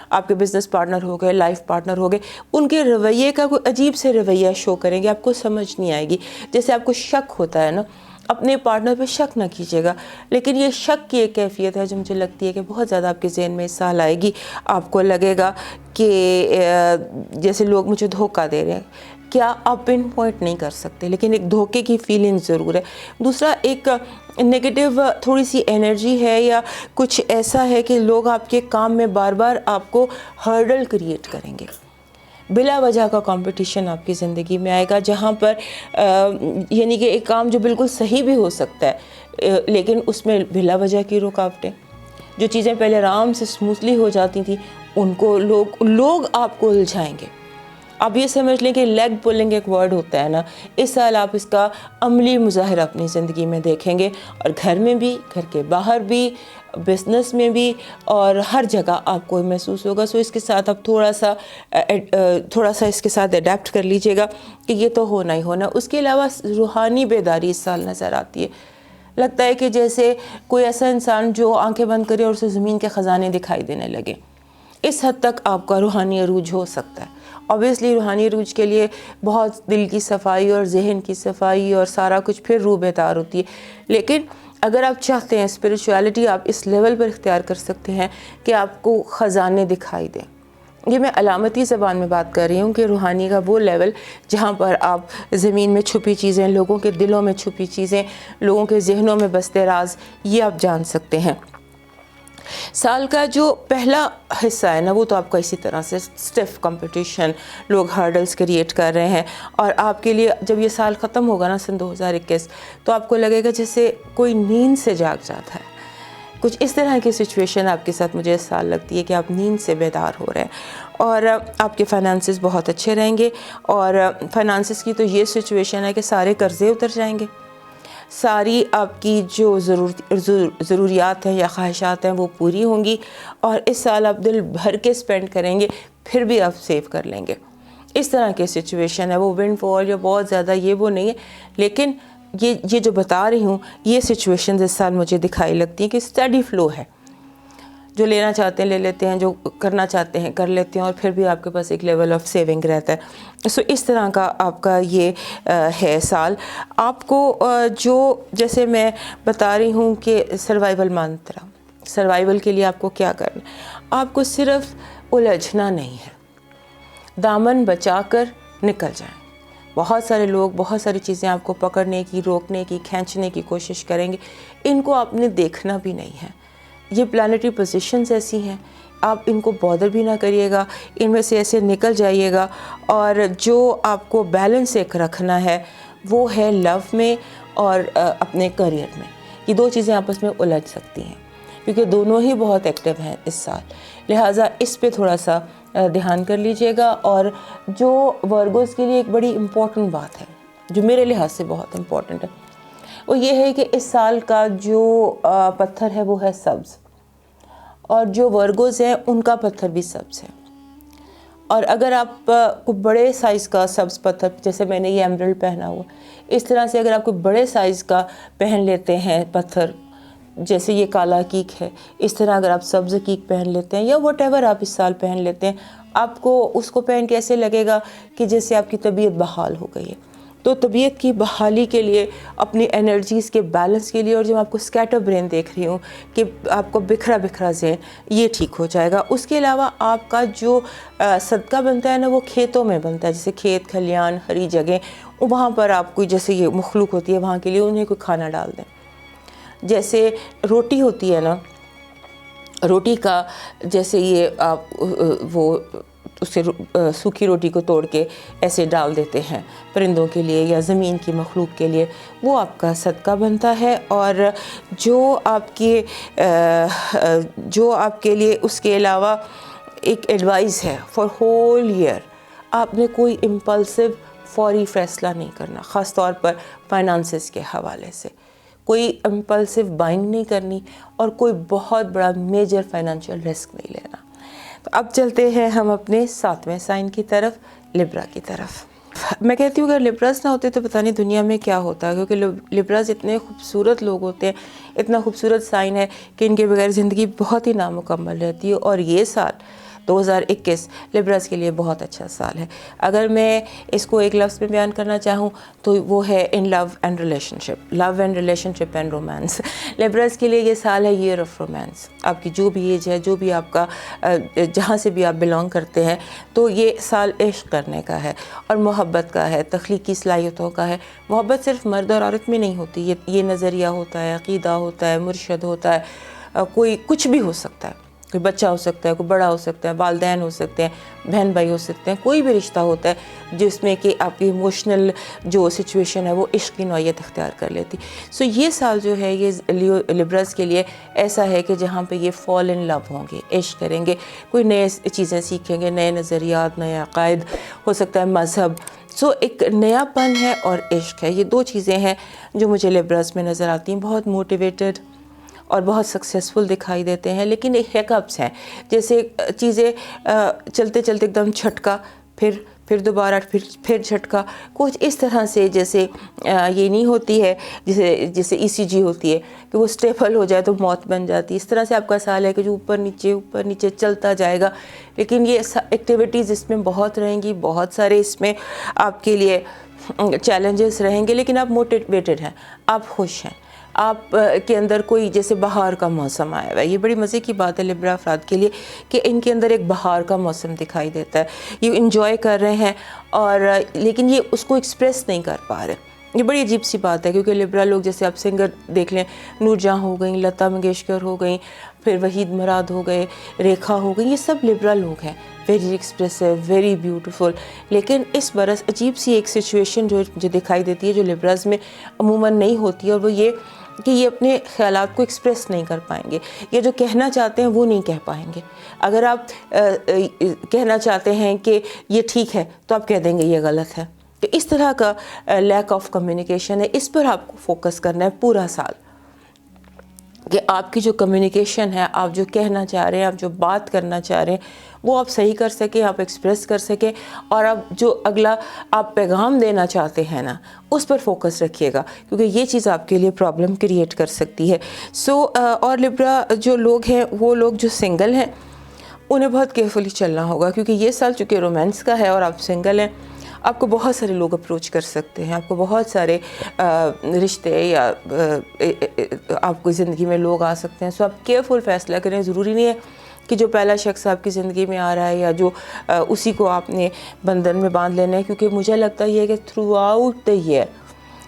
آپ کے بزنس پارٹنر ہو گئے, لائف پارٹنر ہو گئے, ان کے رویے کا کوئی عجیب سے رویہ شو کریں گے, آپ کو سمجھ نہیں آئے گی. جیسے آپ کو شک ہوتا ہے نا, اپنے پارٹنر پہ شک نہ کیجیے گا. لیکن یہ شک کی ایک کیفیت ہے جو مجھے لگتی ہے کہ بہت زیادہ آپ کے ذہن میں اس سال آئے گی. آپ کو لگے گا کہ جیسے لوگ مجھے دھوکہ دے رہے ہیں. کیا آپ پن پوائنٹ نہیں کر سکتے, لیکن ایک دھوکے کی فیلنگ ضرور ہے. دوسرا, ایک نیگیٹو تھوڑی سی انرجی ہے, یا کچھ ایسا ہے کہ لوگ آپ کے کام میں بار بار آپ کو ہرڈل کریٹ کریں گے. بلا وجہ کا کمپٹیشن آپ کی زندگی میں آئے گا, جہاں پر یعنی کہ ایک کام جو بالکل صحیح بھی ہو سکتا ہے, لیکن اس میں بلا وجہ کی رکاوٹیں. جو چیزیں پہلے آرام سے اسموتھلی ہو جاتی تھیں, ان کو لوگ آپ کو الجھائیں گے. آپ یہ سمجھ لیں کہ لیگ پولنگ ایک ورڈ ہوتا ہے نا, اس سال آپ اس کا عملی مظاہرہ اپنی زندگی میں دیکھیں گے, اور گھر میں بھی, گھر کے باہر بھی, بزنس میں بھی, اور ہر جگہ آپ کو محسوس ہوگا. سو اس کے ساتھ آپ تھوڑا سا اس کے ساتھ اڈیپٹ کر لیجئے گا کہ یہ تو ہونا ہی ہونا. اس کے علاوہ روحانی بیداری اس سال نظر آتی ہے. لگتا ہے کہ جیسے کوئی ایسا انسان جو آنکھیں بند کرے اور اسے زمین کے خزانے دکھائی دینے لگے. اس حد تک آپ کا روحانی عروج ہو سکتا ہے. اوبیسلی روحانی عروج کے لیے بہت دل کی صفائی اور ذہن کی صفائی اور سارا کچھ پھر روح بیدار ہوتی ہے. لیکن اگر آپ چاہتے ہیں اسپریچویلٹی, آپ اس لیول پر اختیار کر سکتے ہیں کہ آپ کو خزانے دکھائی دیں. یہ میں علامتی زبان میں بات کر رہی ہوں کہ روحانی کا وہ لیول جہاں پر آپ زمین میں چھپی چیزیں, لوگوں کے دلوں میں چھپی چیزیں, لوگوں کے ذہنوں میں بستے راز, یہ آپ جان سکتے ہیں. سال کا جو پہلا حصہ ہے نا, وہ تو آپ کا اسی طرح سے اسٹیف کمپٹیشن, لوگ ہرڈلز کریٹ کر رہے ہیں. اور آپ کے لیے جب یہ سال ختم ہوگا نا, سن 2021, تو آپ کو لگے گا جیسے کوئی نیند سے جاگ جاتا ہے. کچھ اس طرح کی سچویشن آپ کے ساتھ مجھے اس سال لگتی ہے کہ آپ نیند سے بیدار ہو رہے ہیں. اور آپ کے فائنانسز بہت اچھے رہیں گے. اور فائنانسز کی تو یہ سچویشن ہے کہ سارے قرضے اتر جائیں گے, ساری آپ کی جو ضروریات ہیں یا خواہشات ہیں وہ پوری ہوں گی. اور اس سال آپ دل بھر کے سپینڈ کریں گے, پھر بھی آپ سیو کر لیں گے. اس طرح کی سچویشن ہے. وہ ونڈ فال یا بہت زیادہ یہ وہ نہیں ہے, لیکن یہ جو بتا رہی ہوں, یہ سچویشنز اس سال مجھے دکھائی لگتی ہیں کہ اسٹڈی فلو ہے. جو لینا چاہتے ہیں لے لیتے ہیں, جو کرنا چاہتے ہیں کر لیتے ہیں, اور پھر بھی آپ کے پاس ایک لیول آف سیونگ رہتا ہے. سو اس طرح کا آپ کا یہ ہے سال. آپ کو جو جیسے میں بتا رہی ہوں کہ سروائیول منترا, سروائیول کے لیے آپ کو کیا کرنا, آپ کو صرف الجھنا نہیں ہے, دامن بچا کر نکل جائیں. بہت سارے لوگ بہت ساری چیزیں آپ کو پکڑنے کی, روکنے کی, کھینچنے کی کوشش کریں گے. ان کو آپ نے دیکھنا بھی نہیں ہے. یہ پلانٹری پوزیشنز ایسی ہیں, آپ ان کو بادر بھی نہ کریے گا, ان میں سے ایسے نکل جائیے گا. اور جو آپ کو بیلنس ایک رکھنا ہے وہ ہے لو میں اور اپنے کریئر میں، یہ دو چیزیں آپس میں الجھ سکتی ہیں کیونکہ دونوں ہی بہت ایکٹیو ہیں اس سال، لہٰذا اس پہ تھوڑا سا دھیان کر لیجئے گا۔ اور جو ورگوز کے لیے ایک بڑی امپورٹنٹ بات ہے جو میرے لحاظ سے بہت امپورٹنٹ ہے، وہ یہ ہے کہ اس سال کا جو پتھر ہے وہ ہے سبز، اور جو ورگوز ہیں ان کا پتھر بھی سبز ہے۔ اور اگر آپ کو بڑے سائز کا سبز پتھر، جیسے میں نے یہ ایمرلڈ پہنا ہوا، اس طرح سے اگر آپ کو بڑے سائز کا پہن لیتے ہیں پتھر، جیسے یہ کالا کیک ہے، اس طرح اگر آپ سبز کیک پہن لیتے ہیں یا وٹ ایور آپ اس سال پہن لیتے ہیں، آپ کو اس کو پہن کے ایسے لگے گا کہ جیسے آپ کی طبیعت بحال ہو گئی ہے۔ تو طبیعت کی بحالی کے لیے، اپنی انرجیز کے بیلنس کے لیے، اور جب آپ کو اسکیٹر برین دیکھ رہی ہوں کہ آپ کو بکھرا بکھرا ذہن، یہ ٹھیک ہو جائے گا۔ اس کے علاوہ آپ کا جو صدقہ بنتا ہے نا، وہ کھیتوں میں بنتا ہے، جیسے کھیت کھلیان ہری جگہ، وہاں پر آپ کو جیسے یہ مخلوق ہوتی ہے وہاں کے لیے انہیں کوئی کھانا ڈال دیں۔ جیسے روٹی ہوتی ہے نا، روٹی کا جیسے یہ آپ وہ اسے سوکھی روٹی کو توڑ کے ایسے ڈال دیتے ہیں پرندوں کے لیے یا زمین کی مخلوق کے لیے، وہ آپ کا صدقہ بنتا ہے۔ اور جو آپ کے لیے اس کے علاوہ ایک ایڈوائز ہے فار ہول ایئر، آپ نے کوئی امپلسو فوری فیصلہ نہیں کرنا، خاص طور پر فائنانسز کے حوالے سے کوئی امپلسو بائنگ نہیں کرنی، اور کوئی بہت بڑا میجر فائنینشیل رسک نہیں لینا۔ تو اب چلتے ہیں ہم اپنے 7ویں سائن کی طرف، لبرا کی طرف۔ میں کہتی ہوں اگر لبراز نہ ہوتے تو پتہ نہیں دنیا میں کیا ہوتا، کیونکہ لبراز اتنے خوبصورت لوگ ہوتے ہیں، اتنا خوبصورت سائن ہے کہ ان کے بغیر زندگی بہت ہی نامکمل رہتی ہے۔ اور یہ سال 2021 لبراز کے لیے بہت اچھا سال ہے۔ اگر میں اس کو ایک لفظ میں بیان کرنا چاہوں تو وہ ہے in love and relationship, love and relationship and romance. Libras کے لیے یہ سال ہے ایئر آف رومانس۔ آپ کی جو بھی ایج ہے، جو بھی آپ کا جہاں سے بھی آپ بلانگ کرتے ہیں، تو یہ سال عشق کرنے کا ہے اور محبت کا ہے، تخلیقی صلاحیتوں کا ہے۔ محبت صرف مرد اور عورت میں نہیں ہوتی، یہ نظریہ ہوتا ہے، عقیدہ ہوتا ہے، مرشد ہوتا ہے، کوئی کچھ بھی ہو سکتا ہے، کوئی بچہ ہو سکتا ہے، کوئی بڑا ہو سکتا ہے، والدین ہو سکتے ہیں، بہن بھائی ہو سکتے ہیں، کوئی بھی رشتہ ہوتا ہے جس میں کہ آپ کی ایموشنل جو سچویشن ہے وہ عشق کی نوعیت اختیار کر لیتی۔ سو یہ سال جو ہے یہ لبرز کے لیے ایسا ہے کہ جہاں پہ یہ فال ان لو ہوں گے، عشق کریں گے، کوئی نئے چیزیں سیکھیں گے، نئے نظریات، نئے عقائد، ہو سکتا ہے مذہب۔ سو ایک نیا پن ہے اور عشق ہے، یہ دو چیزیں ہیں جو مجھے لبرز میں نظر آتی ہیں۔ بہت موٹیویٹڈ اور بہت سکسیسفل دکھائی دیتے ہیں، لیکن ایک ہیکپس ہیں، جیسے چیزیں چلتے چلتے ایک دم جھٹکا، پھر دوبارہ پھر جھٹکا، کچھ اس طرح سے جیسے یہ نہیں ہوتی ہے جیسے ECG ہوتی ہے کہ وہ اسٹیبل ہو جائے تو موت بن جاتی ہے، اس طرح سے آپ کا سال ہے کہ جو اوپر نیچے چلتا جائے گا۔ لیکن یہ ایکٹیویٹیز اس میں بہت رہیں گی، بہت سارے اس میں آپ کے لیے چیلنجز رہیں گے، لیکن آپ موٹیویٹڈ ہیں، آپ خوش ہیں، آپ کے اندر کوئی جیسے بہار کا موسم آیا ہوا ہے۔ یہ بڑی مزے کی بات ہے لبرا افراد کے لیے کہ ان کے اندر ایک بہار کا موسم دکھائی دیتا ہے، یہ انجوائے کر رہے ہیں اور لیکن یہ اس کو ایکسپریس نہیں کر پا رہے۔ یہ بڑی عجیب سی بات ہے کیونکہ لبرا لوگ جیسے آپ سنگر دیکھ لیں، نور جہاں ہو گئیں، لتا منگیشکر ہو گئیں، پھر وحید مراد ہو گئے، ریکھا ہو گئی، یہ سب لبرا لوگ ہیں، ویری ایکسپریسو، ویری بیوٹیفل۔ لیکن اس برس عجیب سی ایک سچویشن جو دکھائی دیتی ہے جو لبراز میں عموماً نہیں ہوتی ہے، اور وہ یہ کہ یہ اپنے خیالات کو ایکسپریس نہیں کر پائیں گے، یہ جو کہنا چاہتے ہیں وہ نہیں کہہ پائیں گے۔ اگر آپ کہنا چاہتے ہیں کہ یہ ٹھیک ہے تو آپ کہہ دیں گے یہ غلط ہے۔ تو اس طرح کا لیک آف کمیونیکیشن ہے، اس پر آپ کو فوکس کرنا ہے پورا سال کہ آپ کی جو کمیونیکیشن ہے، آپ جو کہنا چاہ رہے ہیں، آپ جو بات کرنا چاہ رہے ہیں وہ آپ صحیح کر سکیں، آپ ایکسپریس کر سکیں، اور آپ جو اگلا آپ پیغام دینا چاہتے ہیں نا اس پر فوکس رکھیے گا، کیونکہ یہ چیز آپ کے لیے پرابلم کریٹ کر سکتی ہے۔ اور لبرا جو لوگ ہیں، وہ لوگ جو سنگل ہیں انہیں بہت کیئرفلی چلنا ہوگا، کیونکہ یہ سال چونکہ رومانس کا ہے اور آپ سنگل ہیں، آپ کو بہت سارے لوگ اپروچ کر سکتے ہیں، آپ کو بہت سارے رشتے یا آپ کو زندگی میں لوگ آ سکتے ہیں۔ سو آپ کیئرفل فیصلہ کریں، ضروری نہیں ہے کہ جو پہلا شخص آپ کی زندگی میں آ رہا ہے یا جو اسی کو آپ نے بندھن میں باندھ لینا ہے، کیونکہ مجھے لگتا ہے کہ تھرو آؤٹ دا ایئر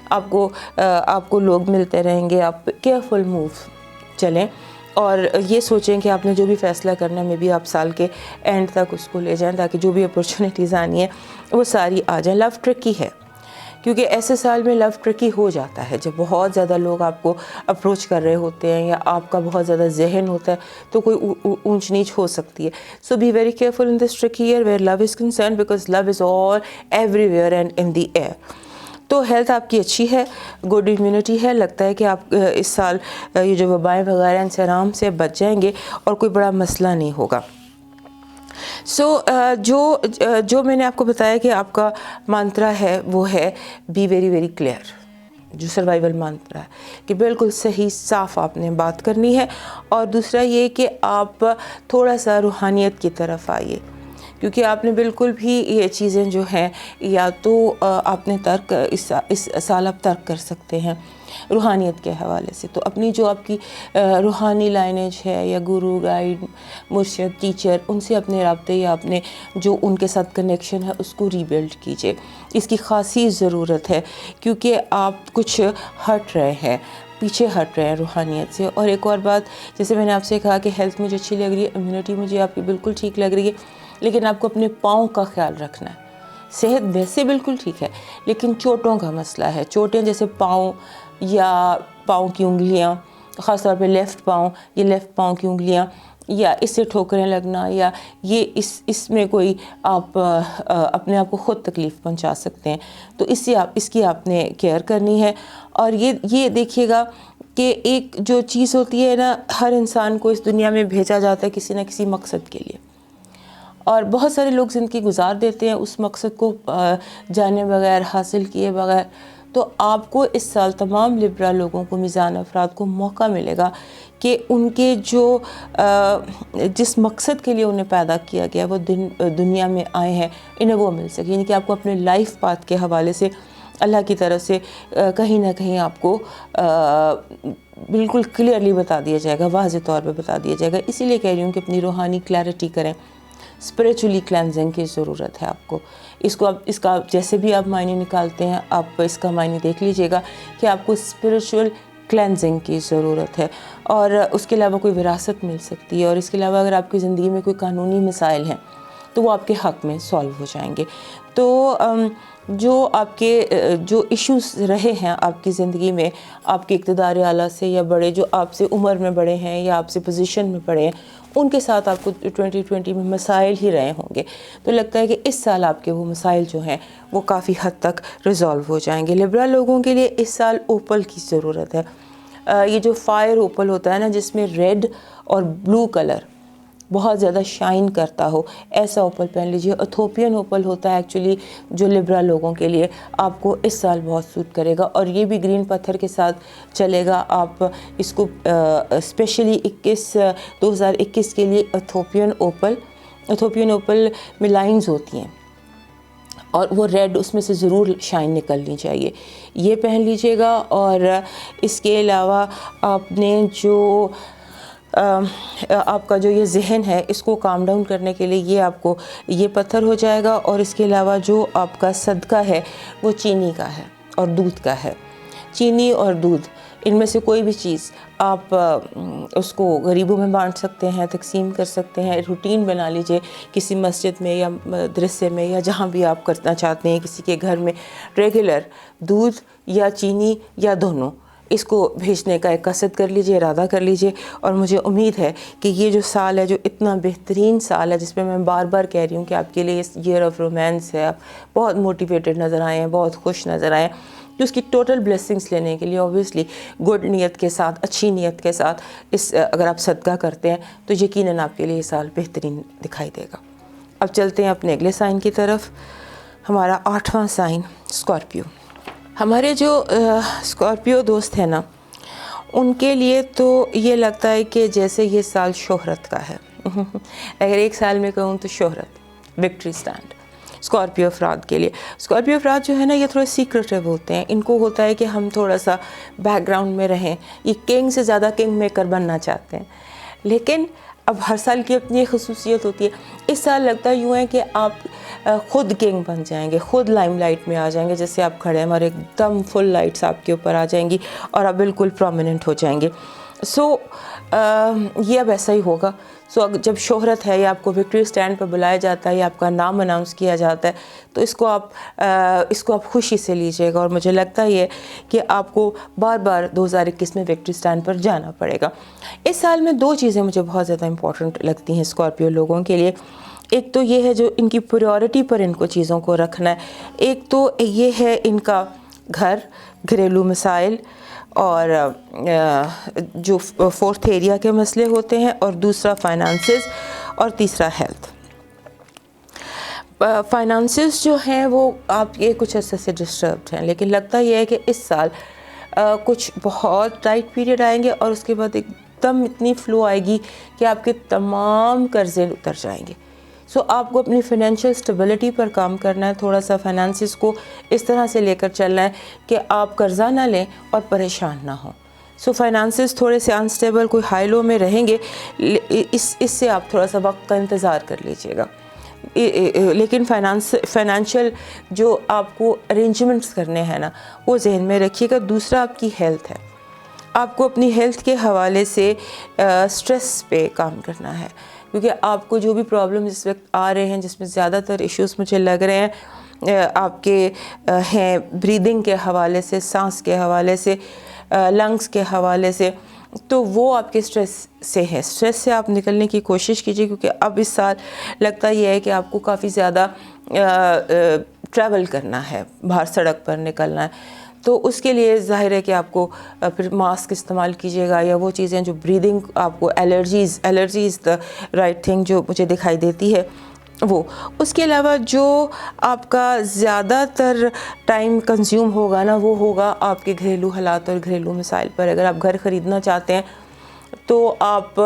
آپ کو لوگ ملتے رہیں گے۔ آپ کیئرفل موو چلیں اور یہ سوچیں کہ آپ نے جو بھی فیصلہ کرنا ہے میں بھی آپ سال کے اینڈ تک اس کو لے جائیں، تاکہ جو بھی اپرچونیٹیز آنی ہیں وہ ساری آ جائیں۔ لو ٹرکی ہے کیونکہ ایسے سال میں لو ٹرکی ہو جاتا ہے. جب بہت زیادہ لوگ آپ کو اپروچ کر رہے ہوتے ہیں یا آپ کا بہت زیادہ ذہن ہوتا ہے تو کوئی اونچ نیچ ہو سکتی ہے. So be very careful in this tricky air where love is concern, because love is all everywhere and in the air. تو ہیلتھ آپ کی اچھی ہے, گڈ امیونٹی ہے. لگتا ہے کہ آپ اس سال یہ جو وبائیں وغیرہ ان سے آرام سے بچ جائیں گے اور کوئی بڑا مسئلہ نہیں ہوگا. سو جو میں نے آپ کو بتایا کہ آپ کا منترا ہے وہ ہے بی ویری ویری کلیئر, جو سروائیول منترا ہے کہ بالکل صحیح صاف آپ نے بات کرنی ہے. اور دوسرا یہ کہ آپ تھوڑا سا روحانیت کی طرف آئیے, کیونکہ آپ نے بالکل بھی یہ چیزیں جو ہیں یا تو آپ نے ترک اس سال آپ ترک کر سکتے ہیں روحانیت کے حوالے سے. تو اپنی جو آپ کی روحانی لائنیج ہے یا گرو, گائیڈ, مرشد, ٹیچر, ان سے اپنے رابطے یا اپنے جو ان کے ساتھ کنیکشن ہے اس کو ری بلڈ کیجیے. اس کی خاصی ضرورت ہے کیونکہ آپ کچھ ہٹ رہے ہیں, پیچھے ہٹ رہے ہیں روحانیت سے. اور ایک اور بات, جیسے میں نے آپ سے کہا کہ ہیلتھ مجھے اچھی لگ رہی ہے, امیونٹی مجھے آپ کی بالکل ٹھیک لگ رہی ہے, لیکن آپ کو اپنے پاؤں کا خیال رکھنا ہے. صحت ویسے بالکل ٹھیک ہے لیکن چوٹوں کا مسئلہ ہے. چوٹیں جیسے پاؤں یا پاؤں کی انگلیاں, خاص طور پہ لیفٹ پاؤں یا لیفٹ پاؤں کی انگلیاں, یا اس سے ٹھوکریں لگنا, یا یہ اس میں کوئی آپ اپنے آپ کو خود تکلیف پہنچا سکتے ہیں. تو اس کی آپ نے کیئر کرنی ہے. اور یہ دیکھیے گا کہ ایک جو چیز ہوتی ہے نا, ہر انسان کو اس دنیا میں بھیجا جاتا ہے کسی نہ کسی مقصد کے لیے, اور بہت سارے لوگ زندگی گزار دیتے ہیں اس مقصد کو جانے بغیر, حاصل کیے بغیر. تو آپ کو اس سال تمام لبرا لوگوں کو, میزان افراد کو موقع ملے گا کہ ان کے جو جس مقصد کے لیے انہیں پیدا کیا گیا وہ دنیا میں آئے ہیں انہیں وہ مل سکے. یعنی کہ آپ کو اپنے لائف پاتھ کے حوالے سے اللہ کی طرف سے کہیں نہ کہیں آپ کو بالکل کلیئرلی بتا دیا جائے گا, واضح طور پہ بتا دیا جائے گا. اسی لیے کہہ رہی ہوں کہ اپنی روحانی کلیئرٹی کریں. اسپریچولی کلینزنگ کی ضرورت ہے آپ کو. اس کا جیسے بھی آپ معنی نکالتے ہیں, آپ اس کا معنی دیکھ لیجئے گا کہ آپ کو اسپریچول کلینزنگ کی ضرورت ہے. اور اس کے علاوہ کوئی وراثت مل سکتی ہے, اور اس کے علاوہ اگر آپ کی زندگی میں کوئی قانونی مسائل ہیں تو وہ آپ کے حق میں سالو ہو جائیں گے. تو جو آپ کے جو ایشوز رہے ہیں آپ کی زندگی میں, آپ کے اقتدار اعلیٰ سے یا بڑے جو آپ سے عمر میں بڑے ہیں یا آپ سے پوزیشن میں بڑے ہیں, ان کے ساتھ آپ کو 2020 میں مسائل ہی رہے ہوں گے. تو لگتا ہے کہ اس سال آپ کے وہ مسائل جو ہیں وہ کافی حد تک ریزالو ہو جائیں گے. لبرا لوگوں کے لیے اس سال اوپل کی ضرورت ہے. یہ جو فائر اوپل ہوتا ہے نا, جس میں ریڈ اور بلو کلر بہت زیادہ شائن کرتا ہو, ایسا اوپل پہن لیجیے. ایتھوپین اوپل ہوتا ہے ایکچولی جو لبرا لوگوں کے لیے, آپ کو اس سال بہت سوٹ کرے گا. اور یہ بھی گرین پتھر کے ساتھ چلے گا. آپ اس کو اسپیشلی 2021 کے لیے ایتھوپین اوپل میں لائنز ہوتی ہیں اور وہ ریڈ اس میں سے ضرور شائن نکلنی چاہیے, یہ پہن لیجیے گا. اور اس کے علاوہ آپ نے جو آپ کا جو یہ ذہن ہے اس کو کام ڈاؤن کرنے کے لیے یہ آپ کو یہ پتھر ہو جائے گا. اور اس کے علاوہ جو آپ کا صدقہ ہے وہ چینی کا ہے اور دودھ کا ہے. چینی اور دودھ, ان میں سے کوئی بھی چیز آپ اس کو غریبوں میں بانٹ سکتے ہیں, تقسیم کر سکتے ہیں. روٹین بنا لیجئے کسی مسجد میں یا مدرسے میں یا جہاں بھی آپ کرنا چاہتے ہیں, کسی کے گھر میں ریگولر دودھ یا چینی یا دونوں اس کو بھیجنے کا ایک قصد کر لیجئے, ارادہ کر لیجئے. اور مجھے امید ہے کہ یہ جو سال ہے, جو اتنا بہترین سال ہے, جس پہ میں بار بار کہہ رہی ہوں کہ آپ کے لیے اس ایئر آف رومانس ہے, آپ بہت موٹیویٹڈ نظر آئے ہیں, بہت خوش نظر آئے ہیں, کہ اس کی ٹوٹل بلیسنگز لینے کے لیے اوبویسلی گڈ نیت کے ساتھ, اچھی نیت کے ساتھ اگر آپ صدقہ کرتے ہیں تو یقیناً آپ کے لیے یہ سال بہترین دکھائی دے گا. اب چلتے ہیں اپنے اگلے سائن کی طرف. ہمارا 8واں سائن اسکارپیو. ہمارے جو اسکارپیو دوست ہیں نا, ان کے لیے تو یہ لگتا ہے کہ جیسے یہ سال شہرت کا ہے. اگر ایک سال میں کہوں تو شہرت, وکٹری سٹینڈ اسکارپیو افراد کے لیے. اسکارپیو افراد جو ہے نا یہ تھوڑے سیکریٹیو ہوتے ہیں. ان کو ہوتا ہے کہ ہم تھوڑا سا بیک گراؤنڈ میں رہیں. یہ کنگ سے زیادہ کنگ میکر بننا چاہتے ہیں, لیکن اب ہر سال کی اپنی خصوصیت ہوتی ہے. اس سال لگتا ہے یوں ہے کہ آپ خود کنگ بن جائیں گے, خود لائم لائٹ میں آ جائیں گے. جیسے آپ کھڑے ہیں اور ایک دم فل لائٹس آپ کے اوپر آ جائیں گی اور آپ بالکل پرومیننٹ ہو جائیں گے. یہ اب ایسا ہی ہوگا. جب شہرت ہے یا آپ کو وکٹری اسٹینڈ پہ بلایا جاتا ہے یا آپ کا نام اناؤنس کیا جاتا ہے تو اس کو آپ خوشی سے لیجیے گا, اور مجھے لگتا ہے کہ آپ کو بار بار 2021 میں وکٹری اسٹینڈ پر جانا پڑے گا. اس سال میں 2 چیزیں مجھے بہت زیادہ امپورٹنٹ لگتی ہیں اسکارپیو لوگوں کے لیے. ایک تو یہ ہے جو ان کی پریورٹی پر ان کو چیزوں کو رکھنا ہے. ایک تو یہ ہے ان کا گھریلو مسائل اور جو 4th ایریا کے مسئلے ہوتے ہیں, اور دوسرا فائنانسز, اور تیسرا ہیلتھ. فائنانسز جو ہیں وہ آپ یہ کچھ عرصے سے ڈسٹربڈ ہیں, لیکن لگتا یہ ہے کہ اس سال کچھ بہت ٹائٹ پیریڈ آئیں گے اور اس کے بعد ایک دم اتنی فلو آئے گی کہ آپ کے تمام قرضے اتر جائیں گے. آپ کو اپنی فائنینشیل اسٹیبلٹی پر کام کرنا ہے, تھوڑا سا فائنانسز کو اس طرح سے لے کر چلنا ہے کہ آپ قرضہ نہ لیں اور پریشان نہ ہوں. فائنانسز تھوڑے سے انسٹیبل, کوئی ہائی لو میں رہیں گے, اس سے آپ تھوڑا سا وقت کا انتظار کر لیجیے گا. لیکن فائنینشیل جو آپ کو ارینجمنٹس کرنے ہیں نا, وہ ذہن میں رکھیے گا. دوسرا آپ کی ہیلتھ ہے. آپ کو اپنی ہیلتھ کے حوالے سے سٹریس پہ کام کرنا ہے, کیونکہ آپ کو جو بھی پرابلم اس وقت آ رہے ہیں, جس میں زیادہ تر ایشوز مجھے لگ رہے ہیں آپ کے ہیں بریدنگ کے حوالے سے, سانس کے حوالے سے, لنگس کے حوالے سے, تو وہ آپ کے سٹریس سے ہے. سٹریس سے آپ نکلنے کی کوشش کیجیے, کیونکہ اب اس سال لگتا یہ ہے کہ آپ کو کافی زیادہ ٹریول کرنا ہے, باہر سڑک پر نکلنا ہے. تو اس کے لیے ظاہر ہے کہ آپ کو پھر ماسک استعمال کیجیے گا, یا وہ چیزیں جو بریدنگ آپ کو الرجیز دا رائٹ تھنگ جو مجھے دکھائی دیتی ہے وہ. اس کے علاوہ جو آپ کا زیادہ تر ٹائم کنزیوم ہوگا نا, وہ ہوگا آپ کے گھریلو حالات اور گھریلو مسائل پر. اگر آپ گھر خریدنا چاہتے ہیں تو آپ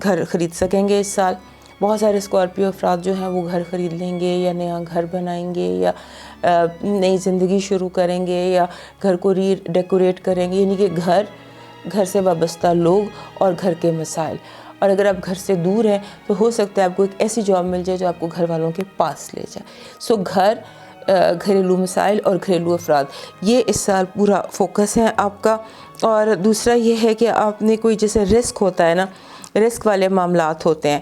گھر خرید سکیں گے اس سال. بہت سارے اسکارپیو افراد جو ہیں وہ گھر خرید لیں گے, یا نیا گھر بنائیں گے, یا نئی زندگی شروع کریں گے, یا گھر کو ری ڈیکوریٹ کریں گے. یعنی کہ گھر سے وابستہ لوگ اور گھر کے مسائل. اور اگر آپ گھر سے دور ہیں تو ہو سکتا ہے آپ کو ایک ایسی جاب مل جائے جو آپ کو گھر والوں کے پاس لے جائے. گھریلو مسائل اور گھریلو افراد, یہ اس سال پورا فوکس ہے آپ کا. اور دوسرا یہ ہے کہ آپ نے کوئی جیسے رسک ہوتا ہے نا, رسک والے معاملات ہوتے ہیں,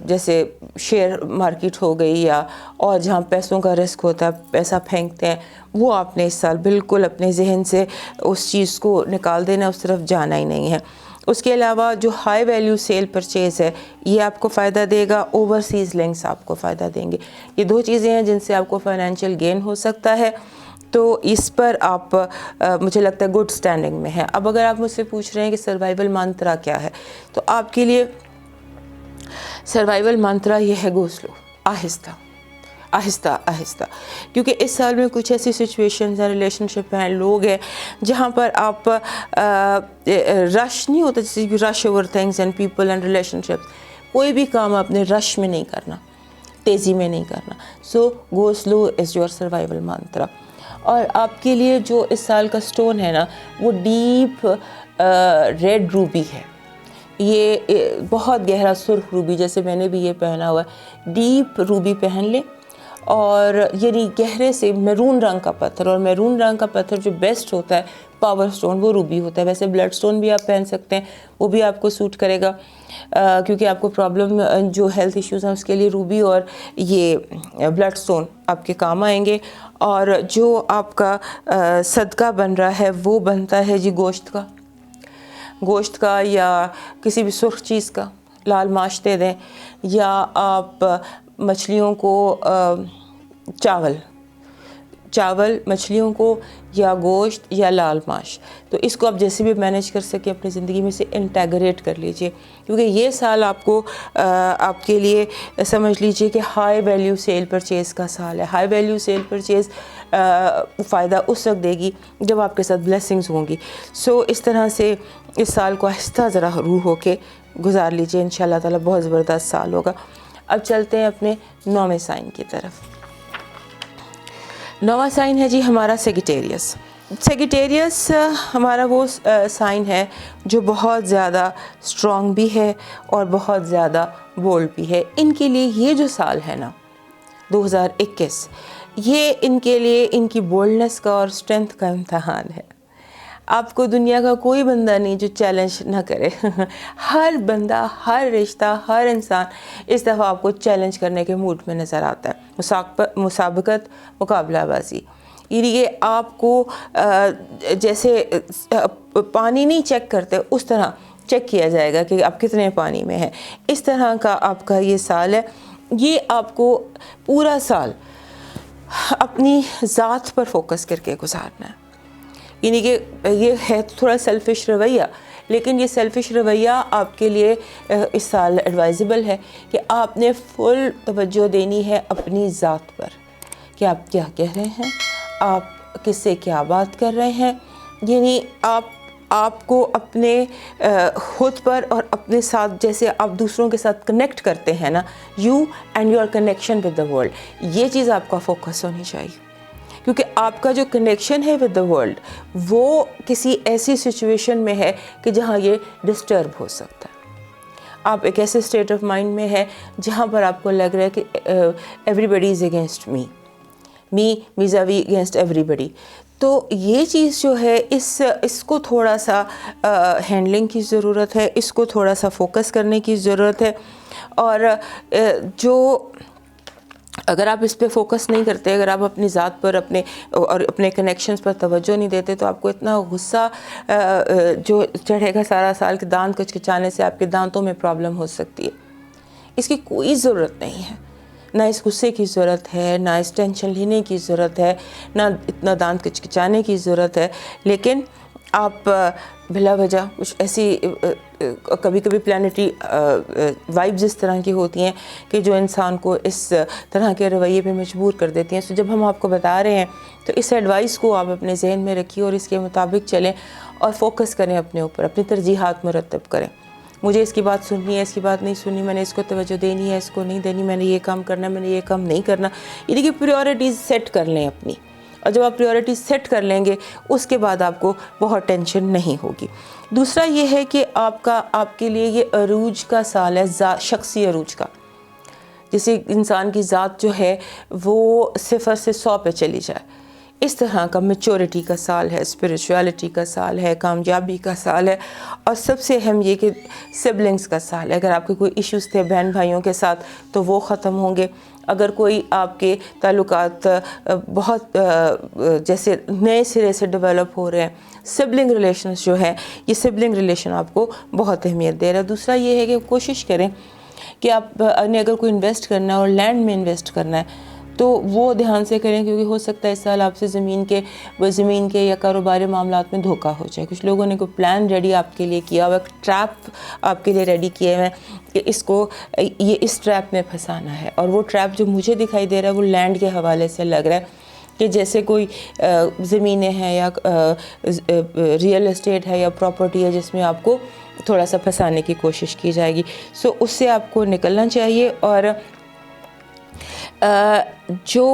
جیسے شیئر مارکیٹ ہو گئی, یا اور جہاں پیسوں کا رسک ہوتا ہے, پیسہ پھینکتے ہیں, وہ آپ نے اس سال بالکل اپنے ذہن سے اس چیز کو نکال دینا, اس طرف جانا ہی نہیں ہے. اس کے علاوہ جو ہائی ویلیو سیل پرچیز ہے, یہ آپ کو فائدہ دے گا. اوورسیز لنکس آپ کو فائدہ دیں گے. یہ 2 چیزیں ہیں جن سے آپ کو فائنینشیل گین ہو سکتا ہے. تو اس پر آپ مجھے لگتا ہے گڈ سٹینڈنگ میں ہے. اب اگر آپ مجھ سے پوچھ رہے ہیں کہ سروائیول منترا کیا ہے, تو آپ کے لیے سروائیول منترا یہ ہے گو سلو, آہستہ آہستہ. کیونکہ اس سال میں کچھ ایسی سچویشنز ہیں, ریلیشن شپ ہیں, لوگ ہیں جہاں پر آپ رش نہیں ہوتا, جیسے rush over things and people and relationships. کوئی بھی کام آپ نے رش میں نہیں کرنا, تیزی میں نہیں کرنا. گو سلو از یور سروائیول منترا. اور آپ کے لیے جو اس سال کا سٹون ہے نا, وہ ڈیپ ریڈ روبی ہے. یہ بہت گہرا سرخ روبی, جیسے میں نے بھی یہ پہنا ہوا ہے. ڈیپ روبی پہن لیں, اور یعنی گہرے سے میرون رنگ کا پتھر. اور میرون رنگ کا پتھر جو بیسٹ ہوتا ہے پاور سٹون, وہ روبی ہوتا ہے. ویسے بلڈ سٹون بھی آپ پہن سکتے ہیں, وہ بھی آپ کو سوٹ کرے گا, کیونکہ آپ کو پرابلم جو ہیلتھ ایشوز ہیں اس کے لیے روبی اور یہ بلڈ سٹون آپ کے کام آئیں گے. اور جو آپ کا صدقہ بن رہا ہے وہ بنتا ہے جی گوشت کا یا کسی بھی سرخ چیز کا. لال ماش دے دیں, یا آپ مچھلیوں کو چاول مچھلیوں کو, یا گوشت یا لال ماش. تو اس کو آپ جیسے بھی مینیج کر سکیں اپنی زندگی میں سے انٹیگریٹ کر لیجئے, کیونکہ یہ سال آپ کو آپ کے لیے سمجھ لیجئے کہ ہائی ویلیو سیل پرچیز کا سال ہے. ہائی ویلیو سیل پرچیز فائدہ اس وقت دے گی جب آپ کے ساتھ بلیسنگز ہوں گی. اس طرح سے اس سال کو آہستہ ذرا روح ہو کے گزار لیجئے, انشاءاللہ تعالی بہت زبردست سال ہوگا. اب چلتے ہیں اپنے 9ویں سائن کی طرف. 9واں سائن ہے جی ہمارا سیگیٹیریس. سیگیٹیریس ہمارا وہ سائن ہے جو بہت زیادہ اسٹرانگ بھی ہے اور بہت زیادہ بولڈ بھی ہے. ان کے لیے یہ جو سال ہے نا 2021, یہ ان کے لیے ان کی بولڈنس کا اور اسٹرینتھ کا امتحان ہے. آپ کو دنیا کا کوئی بندہ نہیں جو چیلنج نہ کرے ہر بندہ، ہر رشتہ، ہر انسان اس دفعہ آپ کو چیلنج کرنے کے موڈ میں نظر آتا ہے. مسابقت، مقابلہ بازی، یہ آپ کو جیسے پانی نہیں چیک کرتے اس طرح چیک کیا جائے گا کہ آپ کتنے پانی میں ہیں. اس طرح کا آپ کا یہ سال ہے. یہ آپ کو پورا سال اپنی ذات پر فوکس کر کے گزارنا ہے. یعنی کہ یہ ہے تھوڑا سیلفش رویہ، لیکن یہ سیلفش رویہ آپ کے لیے اس سال ایڈوائزبل ہے کہ آپ نے فل توجہ دینی ہے اپنی ذات پر، کہ آپ کیا کہہ رہے ہیں، آپ کس سے کیا بات کر رہے ہیں. یعنی آپ کو اپنے خود پر اور اپنے ساتھ، جیسے آپ دوسروں کے ساتھ کنیکٹ کرتے ہیں نا، you and your connection with the world, یہ چیز آپ کا فوکس ہونی چاہیے. کیونکہ آپ کا جو کنیکشن ہے ود دا ورلڈ وہ کسی ایسی سچویشن میں ہے کہ جہاں یہ ڈسٹرب ہو سکتا ہے. آپ ایک ایسے اسٹیٹ آف مائنڈ میں ہے جہاں پر آپ کو لگ رہا ہے کہ everybody is against me vis a vis against everybody. تو یہ چیز جو ہے اس کو تھوڑا سا ہینڈلنگ کی ضرورت ہے، اس کو تھوڑا سا فوکس کرنے کی ضرورت ہے. اور اگر آپ اس پہ فوکس نہیں کرتے، اگر آپ اپنی ذات پر اپنے کنیکشنز پر توجہ نہیں دیتے، تو آپ کو اتنا غصہ جو چڑھے گا سارا سال کے دانت کچکچانے سے آپ کے دانتوں میں پرابلم ہو سکتی ہے. اس کی کوئی ضرورت نہیں ہے، نہ اس غصے کی ضرورت ہے، نہ اس ٹینشن لینے کی ضرورت ہے، نہ اتنا دانت کچکچانے کی ضرورت ہے. لیکن آپ بلا وجہ کچھ ایسی کبھی کبھی پلانٹری وائبز اس طرح کی ہوتی ہیں کہ جو انسان کو اس طرح کے رویے پہ مجبور کر دیتی ہیں. تو جب ہم آپ کو بتا رہے ہیں تو اس ایڈوائس کو آپ اپنے ذہن میں رکھیے اور اس کے مطابق چلیں اور فوکس کریں اپنے اوپر، اپنی ترجیحات مرتب کریں. مجھے اس کی بات سننی ہے، اس کی بات نہیں سننی، میں نے اس کو توجہ دینی ہے، اس کو نہیں دینی، میں نے یہ کام کرنا ہے، میں نے یہ کام نہیں کرنا. یعنی کہ پریورٹیز سیٹ کر لیں اپنی، اور جب آپ پریورٹیز سیٹ کر لیں گے اس کے بعد آپ کو بہت ٹینشن نہیں ہوگی. دوسرا یہ ہے کہ آپ کے لیے یہ عروج کا سال ہے، شخصی عروج کا. جیسے انسان کی ذات جو ہے وہ 0 سے 100 پہ چلی جائے، اس طرح کا میچورٹی کا سال ہے، اسپریچویلٹی کا سال ہے، کامیابی کا سال ہے. اور سب سے اہم یہ کہ سبلنگز کا سال ہے. اگر آپ کے کوئی ایشوز تھے بہن بھائیوں کے ساتھ تو وہ ختم ہوں گے. اگر کوئی آپ کے تعلقات بہت جیسے نئے سرے سے ڈیولپ ہو رہے ہیں، سبلنگ ریلیشنز جو ہیں، یہ سبلنگ ریلیشن آپ کو بہت اہمیت دے رہا ہے. دوسرا یہ ہے کہ کوشش کریں کہ آپ نے اگر کوئی انویسٹ کرنا ہے اور لینڈ میں انویسٹ کرنا ہے تو وہ دھیان سے کریں، کیونکہ ہو سکتا ہے اس سال آپ سے زمین کے یا کاروباری معاملات میں دھوکہ ہو جائے. کچھ لوگوں نے کوئی پلان ریڈی آپ کے لیے کیا ہوا، ایک ٹریپ آپ کے لیے ریڈی کیے ہوئے ہیں کہ اس ٹریپ میں پھنسانا ہے. اور وہ ٹریپ جو مجھے دکھائی دے رہا ہے وہ لینڈ کے حوالے سے لگ رہا ہے کہ جیسے کوئی زمینیں ہیں یا ریئل اسٹیٹ ہے یا پراپرٹی ہے جس میں آپ کو تھوڑا سا پھنسانے کی کوشش کی جائے گی. سو اس سے آپ کو نکلنا چاہیے. اور جو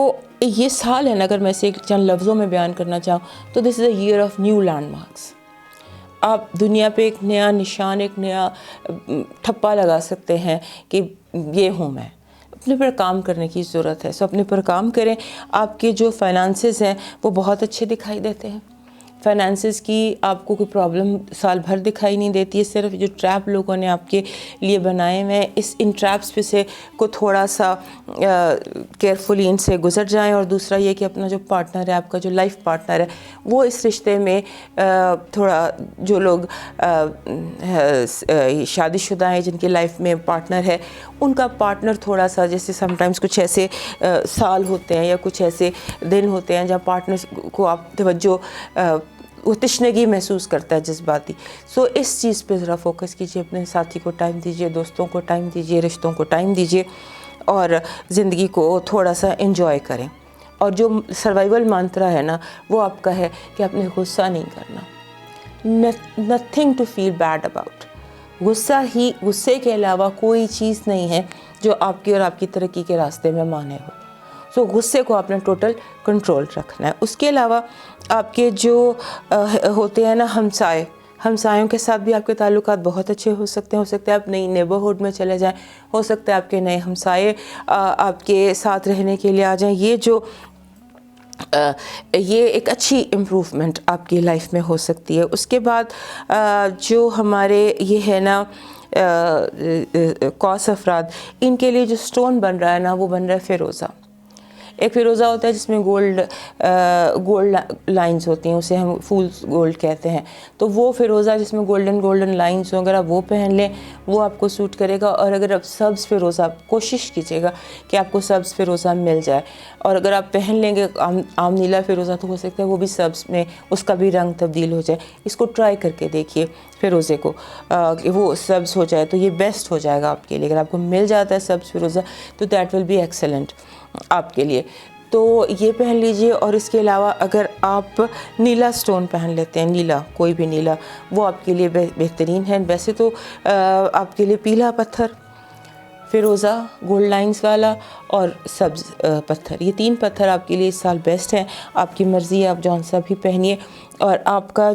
یہ سال ہے نا، اگر میں اسے چند لفظوں میں بیان کرنا چاہوں تو this is a year of new landmarks. آپ دنیا پہ ایک نیا نشان، ایک نیا ٹھپا لگا سکتے ہیں کہ یہ ہوں میں. اپنے پر کام کرنے کی ضرورت ہے. سو اپنے پر کام کریں. آپ کے جو فائنانسز ہیں وہ بہت اچھے دکھائی دیتے ہیں. فائنانسز کی آپ کو کوئی پرابلم سال بھر دکھائی نہیں دیتی ہے. صرف جو ٹریپ لوگوں نے آپ کے لیے بنائے ہوئے ہیں، ان ٹریپس پہ سے کو تھوڑا سا کیئرفلی ان سے گزر جائیں. اور دوسرا یہ کہ اپنا جو پارٹنر ہے، آپ کا جو لائف پارٹنر ہے، وہ اس رشتے میں تھوڑا، جو لوگ شادی شدہ ہیں جن کی لائف میں پارٹنر ہے، ان کا پارٹنر تھوڑا سا، جیسے سم ٹائمز کچھ ایسے سال ہوتے ہیں یا کچھ ایسے دن ہوتے ہیں جہاں پارٹنر کو آپ توجہ، وہ تشنگی محسوس کرتا ہے، جذباتی. سو اس چیز پہ ذرا فوکس کیجیے. اپنے ساتھی کو ٹائم دیجیے، دوستوں کو ٹائم دیجیے، رشتوں کو ٹائم دیجیے، اور زندگی کو تھوڑا سا انجوائے کریں. اور جو سروائیول منترا ہے نا، وہ آپ کا ہے کہ آپ نے غصہ نہیں کرنا. Nothing to feel bad about. غصے کے علاوہ کوئی چیز نہیں ہے جو آپ کی اور آپ کی ترقی کے راستے میں مانے ہو. سو غصے کو آپ نے ٹوٹل کنٹرول رکھنا ہے. اس کے علاوہ آپ کے جو ہوتے ہیں نا ہمسایوں کے ساتھ بھی آپ کے تعلقات بہت اچھے ہو سکتے ہیں. آپ نئی نیبرہڈ میں چلے جائیں، ہو سکتا ہے آپ کے نئے ہمسائے آپ کے ساتھ رہنے کے لیے آ جائیں. یہ جو یہ ایک اچھی امپروومنٹ آپ کی لائف میں ہو سکتی ہے. اس کے بعد جو ہمارے یہ ہے نا قوس افراد، ان کے لیے جو سٹون بن رہا ہے نا وہ بن رہا ہے فیروزہ. ایک فیروزہ ہوتا ہے جس میں گولڈ لائنز ہوتی ہیں، اسے ہم فولز گولڈ کہتے ہیں. تو وہ فیروزہ جس میں گولڈن لائنز ہوں، اگر آپ وہ پہن لیں وہ آپ کو سوٹ کرے گا. اور اگر آپ سبز فیروزہ، کوشش کیجیے گا کہ آپ کو سبز فیروزہ مل جائے. اور اگر آپ پہن لیں گے عام نیلا فیروزہ تو ہو سکتا ہے وہ بھی سبز میں اس کا بھی رنگ تبدیل ہو جائے. اس کو ٹرائی کر کے دیکھیے فیروزے کو کہ وہ سبز ہو جائے تو یہ بیسٹ ہو جائے گا آپ کے لیے. اگر آپ کو مل جاتا ہے سبز فیروزہ تو دیٹ ول بی ایکسلنٹ آپ کے لیے. تو یہ پہن لیجئے. اور اس کے علاوہ اگر آپ نیلا سٹون پہن لیتے ہیں، نیلا کوئی بھی نیلا، وہ آپ کے لیے بہترین ہے. ویسے تو آپ کے لیے پیلا پتھر، فیروزہ گولڈ لائنز والا اور سبز پتھر، یہ 3 پتھر آپ کے لیے اس سال بیسٹ ہیں. آپ کی مرضی ہے، آپ جون سا بھی پہنیے. اور آپ کا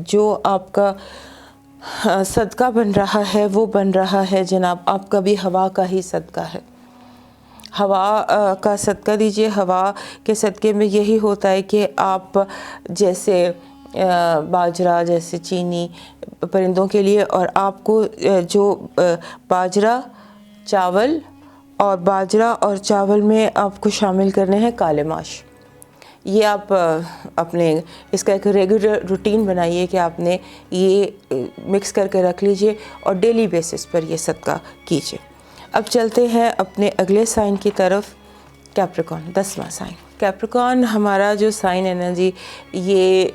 جو آپ کا صدقہ بن رہا ہے وہ بن رہا ہے جناب آپ کا بھی ہوا کا ہی صدقہ ہے. ہوا کا صدقہ دیجیے. ہوا کے صدقے میں یہی ہوتا ہے کہ آپ جیسے باجرہ، جیسے چینی پرندوں کے لیے، اور آپ کو جو باجرہ اور چاول میں آپ کو شامل کرنے ہیں کالے ماش. یہ آپ اپنے اس کا ایک ریگولر روٹین بنائیے کہ آپ نے یہ مکس کر کے رکھ لیجئے اور ڈیلی بیسس پر یہ صدقہ کیجئے. اب چلتے ہیں اپنے اگلے سائن کی طرف، کیپریکن، 10واں سائن. کیپریکن ہمارا جو سائن ہے نا جی، یہ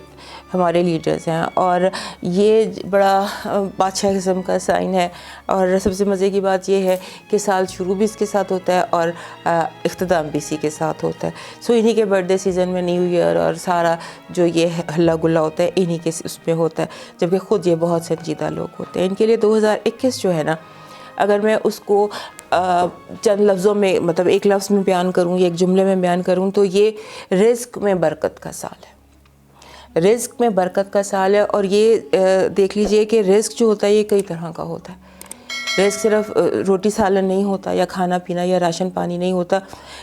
ہمارے لیڈرز ہیں اور یہ بڑا بادشاہ قسم کا سائن ہے. اور سب سے مزے کی بات یہ ہے کہ سال شروع بھی اس کے ساتھ ہوتا ہے اور اختتام بھی اسی کے ساتھ ہوتا ہے. سو انہی کے برتھ ڈے سیزن میں نیو ایئر اور سارا جو یہ ہلا گلا ہوتا ہے انہی کے اس میں ہوتا ہے، جبکہ خود یہ بہت سنجیدہ لوگ ہوتے ہیں. ان کے لیے 2021 جو ہے نا، اگر میں اس کو چند لفظوں میں، مطلب ایک لفظ میں بیان کروں یا ایک جملے میں بیان کروں تو یہ رزق میں برکت کا سال ہے. رزق میں برکت کا سال ہے. اور یہ دیکھ لیجئے کہ رزق جو ہوتا ہے یہ کئی طرح کا ہوتا ہے. رزق صرف روٹی سالن نہیں ہوتا یا کھانا پینا یا راشن پانی نہیں ہوتا.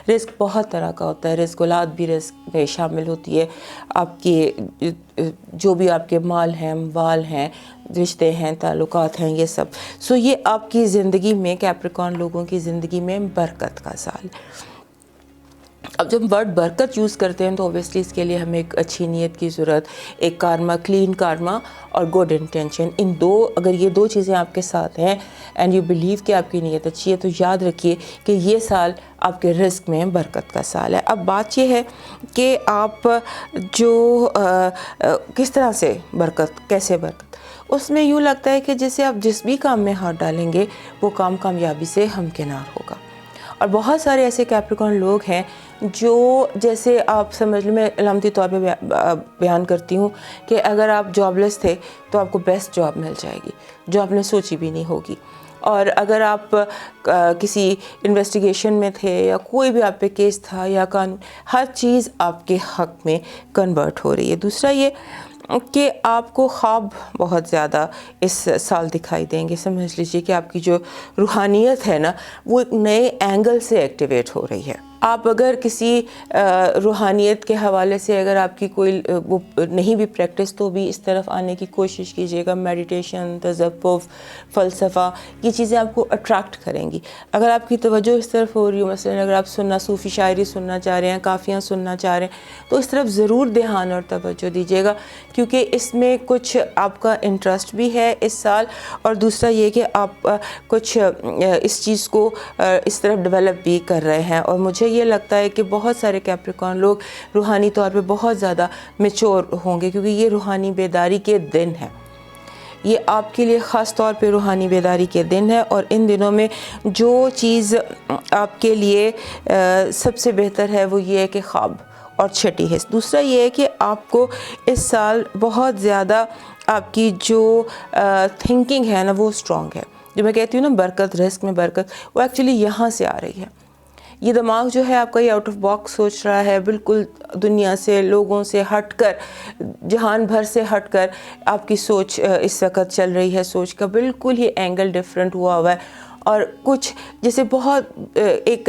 رزق بہت طرح کا ہوتا ہے. رزق اولاد بھی رزق میں شامل ہوتی ہے. آپ کے جو بھی آپ کے مال ہیں، اموال ہیں، رشتے ہیں، تعلقات ہیں، یہ سب. سو یہ آپ کی زندگی میں، کیپریکن لوگوں کی زندگی میں برکت کا سال ہے. اب جب ورڈ برکت یوز کرتے ہیں تو اوبیسلی اس کے لیے ہمیں ایک اچھی نیت کی ضرورت، ایک کارما، کلین کارما اور گڈ انٹینشن. اگر یہ 2 چیزیں آپ کے ساتھ ہیں اینڈ یو بلیو کہ آپ کی نیت اچھی ہے تو یاد رکھیے کہ یہ سال آپ کے رزق میں برکت کا سال ہے. اب بات یہ ہے کہ آپ جو کس طرح سے برکت، کیسے برکت، اس میں یوں لگتا ہے کہ جیسے آپ جس بھی کام میں ہاتھ ڈالیں گے وہ کام کامیابی سے ہمکنار ہوگا. اور بہت سارے ایسے کیپریکن لوگ ہیں جو، جیسے آپ سمجھ لیں، میں علامتی طور پہ بیان کرتی ہوں کہ اگر آپ جاب لیس تھے تو آپ کو بیسٹ جاب مل جائے گی جو آپ نے سوچی بھی نہیں ہوگی. اور اگر آپ کسی انویسٹیگیشن میں تھے یا کوئی بھی آپ پہ کیس تھا یا قانون، ہر چیز آپ کے حق میں کنورٹ ہو رہی ہے. دوسرا یہ کہ آپ کو خواب بہت زیادہ اس سال دکھائی دیں گے. سمجھ لیجیے کہ آپ کی جو روحانیت ہے نا وہ ایک نئے اینگل سے ایکٹیویٹ ہو رہی ہے. آپ اگر کسی روحانیت کے حوالے سے اگر آپ کی کوئی وہ نہیں بھی پریکٹس تو بھی اس طرف آنے کی کوشش کیجیے گا. میڈیٹیشن، تصوف، فلسفہ، یہ چیزیں آپ کو اٹریکٹ کریں گی. اگر آپ کی توجہ اس طرف ہو رہی ہو، مثلا اگر آپ صوفی شاعری سننا چاہ رہے ہیں، قافیاں سننا چاہ رہے ہیں، تو اس طرف ضرور دھیان اور توجہ دیجیے گا کیونکہ اس میں کچھ آپ کا انٹرسٹ بھی ہے اس سال. اور دوسرا یہ کہ آپ کچھ اس چیز کو اس طرف ڈیولپ بھی کر رہے ہیں. اور مجھے یہ لگتا ہے کہ بہت سارے کیپریکن لوگ روحانی طور پہ بہت زیادہ میچور ہوں گے کیونکہ یہ روحانی بیداری کے دن ہے. یہ آپ کے لیے خاص طور پہ روحانی بیداری کے دن ہے. اور ان دنوں میں جو چیز آپ کے لیے سب سے بہتر ہے وہ یہ ہے کہ خواب اور چھٹی حص. دوسرا یہ ہے کہ آپ کو اس سال بہت زیادہ آپ کی جو تھنکنگ ہے نا وہ اسٹرانگ ہے. جو میں کہتی ہوں نا برکت، رزق میں برکت، وہ ایکچولی یہاں سے آ رہی ہے. یہ دماغ جو ہے آپ کا یہ آؤٹ آف باکس سوچ رہا ہے، بالکل دنیا سے، لوگوں سے ہٹ کر، جہان بھر سے ہٹ کر آپ کی سوچ اس وقت چل رہی ہے. سوچ کا بالکل ہی اینگل ڈیفرنٹ ہوا ہے. اور کچھ جیسے بہت ایک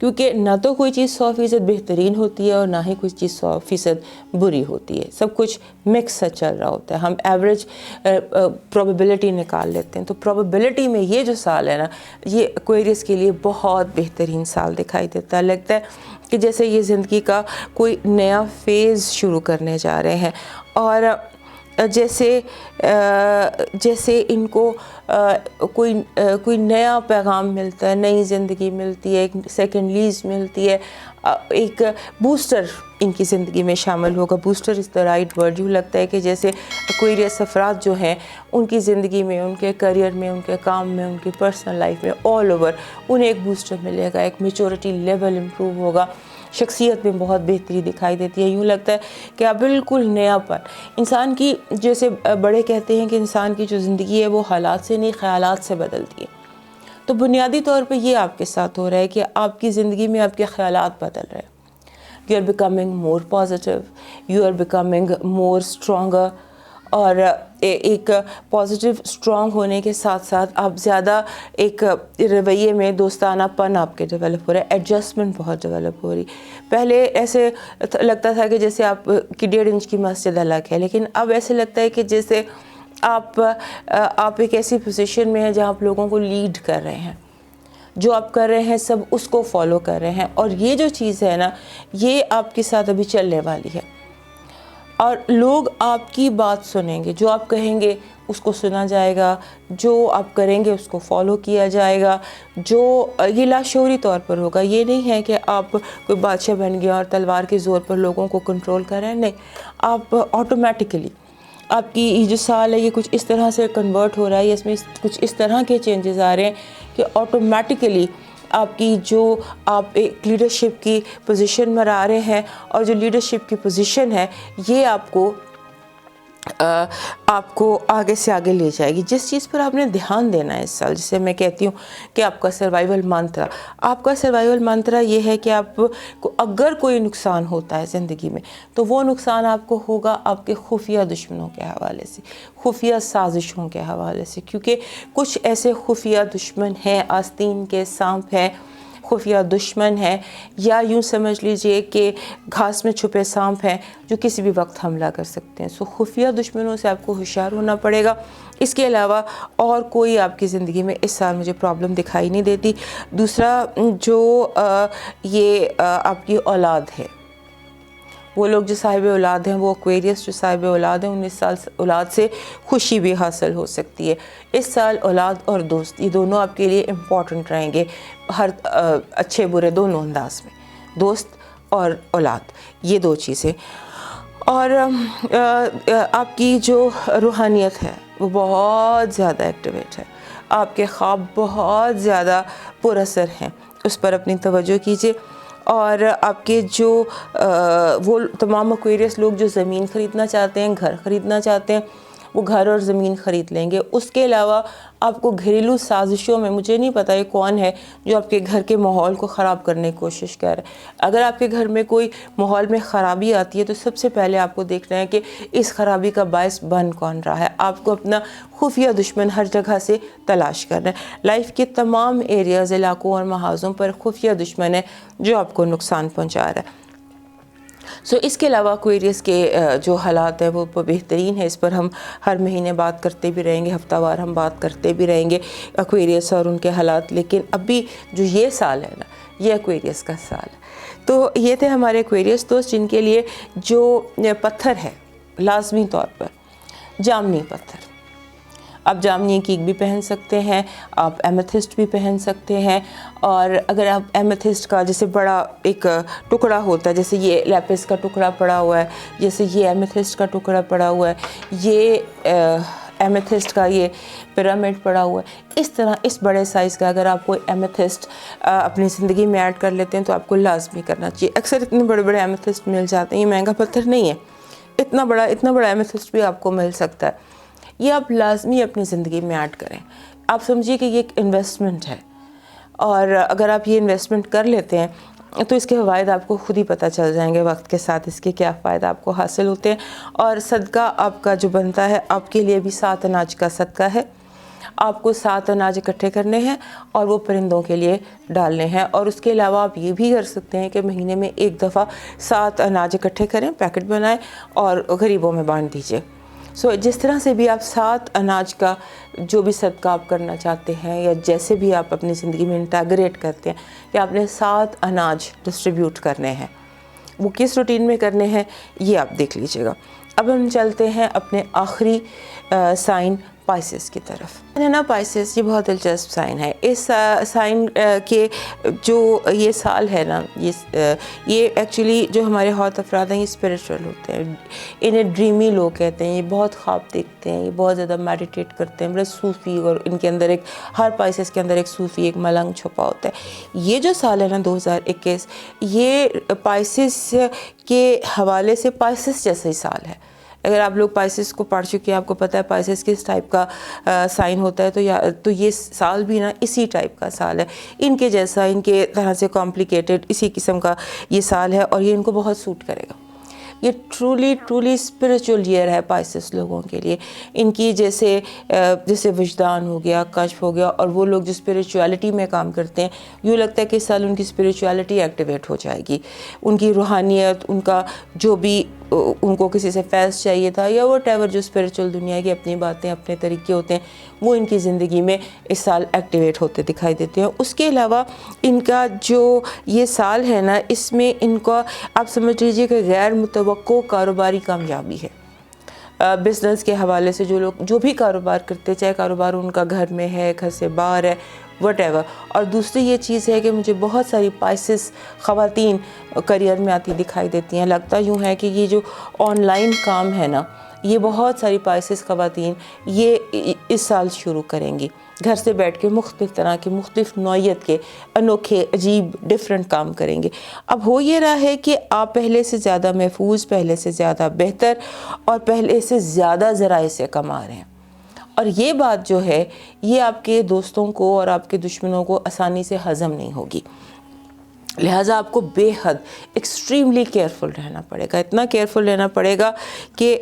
کیونکہ نہ تو کوئی چیز 100% بہترین ہوتی ہے اور نہ ہی کوئی چیز 100% بری ہوتی ہے. سب کچھ مکس سے چل رہا ہوتا ہے. ہم ایوریج پروبیبلٹی نکال لیتے ہیں. تو پروبیبلٹی میں یہ جو سال ہے نا، یہ ایکویریس کے لیے بہت بہترین سال دکھائی دیتا ہے. لگتا ہے کہ جیسے یہ زندگی کا کوئی نیا فیز شروع کرنے جا رہے ہیں، اور جیسے ان کو کوئی نیا پیغام ملتا ہے، نئی زندگی ملتی ہے، ایک سیکنڈ لیز ملتی ہے، ایک بوسٹر ان کی زندگی میں شامل ہوگا. Booster is the right word. یوں لگتا ہے کہ جیسے ایکویریس افراد جو ہیں ان کی زندگی میں، ان کے کریئر میں، ان کے کام میں، ان کی پرسنل لائف میں، آل اوور انہیں ایک بوسٹر ملے گا، ایک میچورٹی لیول امپروو ہوگا، شخصیت میں بہت بہتری دکھائی دیتی ہے. یوں لگتا ہے کہ اب بالکل نیا پن انسان کی، جیسے بڑے کہتے ہیں کہ انسان کی جو زندگی ہے وہ حالات سے نہیں خیالات سے بدلتی ہے. تو بنیادی طور پہ یہ آپ کے ساتھ ہو رہا ہے کہ آپ کی زندگی میں آپ کے خیالات بدل رہے ہیں. You are becoming more positive, you are becoming more stronger. اور ایک پازیٹیو اسٹرانگ ہونے کے ساتھ ساتھ آپ زیادہ ایک رویے میں دوستانہ پن آپ کے ڈیولپ ہو رہا ہے. ایڈجسٹمنٹ بہت ڈیولپ ہو رہی. پہلے ایسے لگتا تھا کہ جیسے آپ کی 1.5 انچ کی مسجد الگ ہے، لیکن اب ایسے لگتا ہے کہ جیسے آپ ایک ایسی پوزیشن میں ہیں جہاں آپ لوگوں کو لیڈ کر رہے ہیں. جو آپ کر رہے ہیں سب اس کو فالو کر رہے ہیں. اور یہ جو چیز ہے نا، یہ آپ کے ساتھ ابھی چلنے والی ہے. اور لوگ آپ کی بات سنیں گے. جو آپ کہیں گے اس کو سنا جائے گا، جو آپ کریں گے اس کو فالو کیا جائے گا. جو یہ لاشعوری طور پر ہوگا. یہ نہیں ہے کہ آپ کوئی بادشاہ بن گیا اور تلوار کے زور پر لوگوں کو کنٹرول کر رہے ہیں. نہیں، آپ آٹومیٹیکلی آپ کی یہ جو سال ہے یہ کچھ اس طرح سے کنورٹ ہو رہا ہے، اس میں کچھ اس طرح کے چینجز آ رہے ہیں کہ آٹومیٹیکلی آپ کی جو آپ ایک لیڈرشپ کی پوزیشن میں آ رہے ہیں. اور جو لیڈرشپ کی پوزیشن ہے یہ آپ کو آگے سے آگے لے جائے گی. جس چیز پر آپ نے دھیان دینا ہے اس سال، جسے میں کہتی ہوں کہ آپ کا سروائیول منترا، آپ کا سروائیول منترا یہ ہے کہ آپ کو اگر کوئی نقصان ہوتا ہے زندگی میں تو وہ نقصان آپ کو ہوگا آپ کے خفیہ دشمنوں کے حوالے سے، خفیہ سازشوں کے حوالے سے. کیونکہ کچھ ایسے خفیہ دشمن ہیں، آستین کے سانپ ہیں، خفیہ دشمن ہیں، یا یوں سمجھ لیجئے کہ گھاس میں چھپے سانپ ہیں جو کسی بھی وقت حملہ کر سکتے ہیں. سو خفیہ دشمنوں سے آپ کو ہوشیار ہونا پڑے گا. اس کے علاوہ اور کوئی آپ کی زندگی میں اس سال مجھے پرابلم دکھائی نہیں دیتی. دوسرا جو یہ آپ کی اولاد ہے، وہ لوگ جو صاحب اولاد ہیں، وہ ایکویریس جو صاحب اولاد ہیں، 19 سال اولاد سے خوشی بھی حاصل ہو سکتی ہے. اس سال اولاد اور دوست یہ دونوں آپ کے لیے امپورٹنٹ رہیں گے، ہر اچھے برے دونوں انداز میں. دوست اور اولاد، یہ دو چیزیں. اور آپ کی جو روحانیت ہے وہ بہت زیادہ ایکٹیویٹ ہے. آپ کے خواب بہت زیادہ پر اثر ہیں، اس پر اپنی توجہ کیجیے. اور آپ کے جو وہ تمام ایکویریس لوگ جو زمین خریدنا چاہتے ہیں، گھر خریدنا چاہتے ہیں، وہ گھر اور زمین خرید لیں گے. اس کے علاوہ آپ کو گھریلو سازشوں میں، مجھے نہیں پتہ یہ کون ہے جو آپ کے گھر کے ماحول کو خراب کرنے کی کوشش کر رہے ہیں. اگر آپ کے گھر میں کوئی ماحول میں خرابی آتی ہے تو سب سے پہلے آپ کو دیکھنا ہے کہ اس خرابی کا باعث بن کون رہا ہے. آپ کو اپنا خفیہ دشمن ہر جگہ سے تلاش کرنا ہے. لائف کے تمام ایریاز، علاقوں اور محاذوں پر خفیہ دشمن ہے جو آپ کو نقصان پہنچا رہا ہے. اس کے علاوہ ایکویریس کے جو حالات ہیں وہ بہترین ہے. اس پر ہم ہر مہینے بات کرتے بھی رہیں گے، ہفتہ وار ہم بات کرتے بھی رہیں گے ایکویریس اور ان کے حالات. لیکن ابھی جو یہ سال ہے نا، یہ ایکویریس کا سال ہے. تو یہ تھے ہمارے ایکویریس دوست جن کے لیے جو پتھر ہے لازمی طور پر جامنی پتھر. آپ جامنی کیک بھی پہن سکتے ہیں، آپ ایمیتھسٹ بھی پہن سکتے ہیں. اور اگر آپ ایمیتھسٹ کا جیسے بڑا ایک ٹکڑا ہوتا ہے، جیسے یہ لیپس کا ٹکڑا پڑا ہوا ہے، جیسے یہ ایمیتھسٹ کا ٹکڑا پڑا ہوا ہے، یہ ایمیتھسٹ کا یہ پیرامڈ پڑا ہوا ہے، اس طرح اس بڑے سائز کا اگر آپ کوئی ایمیتھسٹ اپنی زندگی میں ایڈ کر لیتے ہیں تو آپ کو لازمی کرنا چاہیے. اکثر اتنے بڑے بڑے ایمیتھسٹ مل جاتے ہیں، یہ مہنگا پتھر نہیں ہے. اتنا بڑا ایمیتھسٹ بھی آپ کو مل سکتا ہے. یہ آپ لازمی اپنی زندگی میں ایڈ کریں. آپ سمجھیے کہ یہ ایک انویسٹمنٹ ہے، اور اگر آپ یہ انویسٹمنٹ کر لیتے ہیں تو اس کے فوائد آپ کو خود ہی پتہ چل جائیں گے وقت کے ساتھ، اس کے کیا فائدہ آپ کو حاصل ہوتے ہیں. اور صدقہ آپ کا جو بنتا ہے آپ کے لیے بھی 7 اناج کا صدقہ ہے. آپ کو 7 اناج اکٹھے کرنے ہیں اور وہ پرندوں کے لیے ڈالنے ہیں. اور اس کے علاوہ آپ یہ بھی کر سکتے ہیں کہ مہینے میں ایک دفعہ 7 اناج اکٹھے کریں, پیکٹ بنائیں اور غریبوں میں بانٹ دیجیے. جس طرح سے بھی آپ 7 اناج کا جو بھی صدقہ آپ کرنا چاہتے ہیں, یا جیسے بھی آپ اپنی زندگی میں انٹیگریٹ کرتے ہیں کہ آپ نے 7 اناج ڈسٹریبیوٹ کرنے ہیں, وہ کس روٹین میں کرنے ہیں یہ آپ دیکھ لیجئے گا. اب ہم چلتے ہیں اپنے آخری سائن پائسس کی طرف. نا پائسس یہ بہت دلچسپ سائن ہے. اس سائن کے جو یہ سال ہے نا, یہ ایکچولی جو ہمارے ہاتھ افراد ہیں یہ اسپریچول ہوتے ہیں. انہیں ڈریمی لوگ کہتے ہیں. یہ بہت خواب دیکھتے ہیں, یہ بہت زیادہ میڈیٹیٹ کرتے ہیں, بڑے صوفی, اور ان کے اندر ہر پائسس کے اندر ایک صوفی, ایک ملنگ چھپا ہوتا ہے. یہ جو سال ہے نا 2021, یہ پائسس کے حوالے سے پائسس جیسا ہی سال ہے. اگر آپ لوگ پائسس کو پڑھ چکے ہیں, آپ کو پتہ ہے پائسس کس ٹائپ کا سائن ہوتا ہے, تو یہ سال بھی نا اسی ٹائپ کا سال ہے, ان کے جیسا, ان کے طرح سے کمپلیکیٹڈ اسی قسم کا یہ سال ہے, اور یہ ان کو بہت سوٹ کرے گا. یہ ٹرولی اسپریچول ایئر ہے پائسس لوگوں کے لیے. ان کی جیسے وجدان ہو گیا, کشف ہو گیا, اور وہ لوگ جو اسپریچولیٹی میں کام کرتے ہیں, یوں لگتا ہے کہ اس سال ان کی اسپریچولیٹی ایکٹیویٹ ہو جائے گی. ان کی روحانیت, ان کا جو بھی ان کو کسی سے فیض چاہیے تھا, یا وٹ ایور جو اسپریچول دنیا کی اپنی باتیں, اپنے طریقے ہوتے ہیں, وہ ان کی زندگی میں اس سال ایکٹیویٹ ہوتے دکھائی دیتے ہیں. اس کے علاوہ ان کا جو یہ سال ہے نا, اس میں ان کا آپ سمجھ لیجیے کہ غیر متوقع کاروباری کامیابی ہے. بزنس کے حوالے سے جو لوگ جو بھی کاروبار کرتے, چاہے کاروبار ان کا گھر میں ہے, گھر سے باہر ہے, وٹ ایور. اور دوسری یہ چیز ہے کہ مجھے بہت ساری پائسس خواتین کریئر میں آتی دکھائی دیتی ہیں. لگتا یوں ہے کہ یہ جو آن لائن کام ہے نا, یہ بہت ساری پائسس خواتین یہ اس سال شروع کریں گی. گھر سے بیٹھ کے مختلف طرح کے, مختلف نوعیت کے, انوکھے, عجیب, ڈیفرنٹ کام کریں گے. اب ہو یہ رہا ہے کہ آپ پہلے سے زیادہ محفوظ, پہلے سے زیادہ بہتر, اور پہلے سے زیادہ ذرائع سے کما رہے ہیں. اور یہ بات جو ہے یہ آپ کے دوستوں کو اور آپ کے دشمنوں کو آسانی سے ہضم نہیں ہوگی. لہٰذا آپ کو بے حد ایکسٹریملی کیئرفل رہنا پڑے گا. اتنا کیئرفل رہنا پڑے گا کہ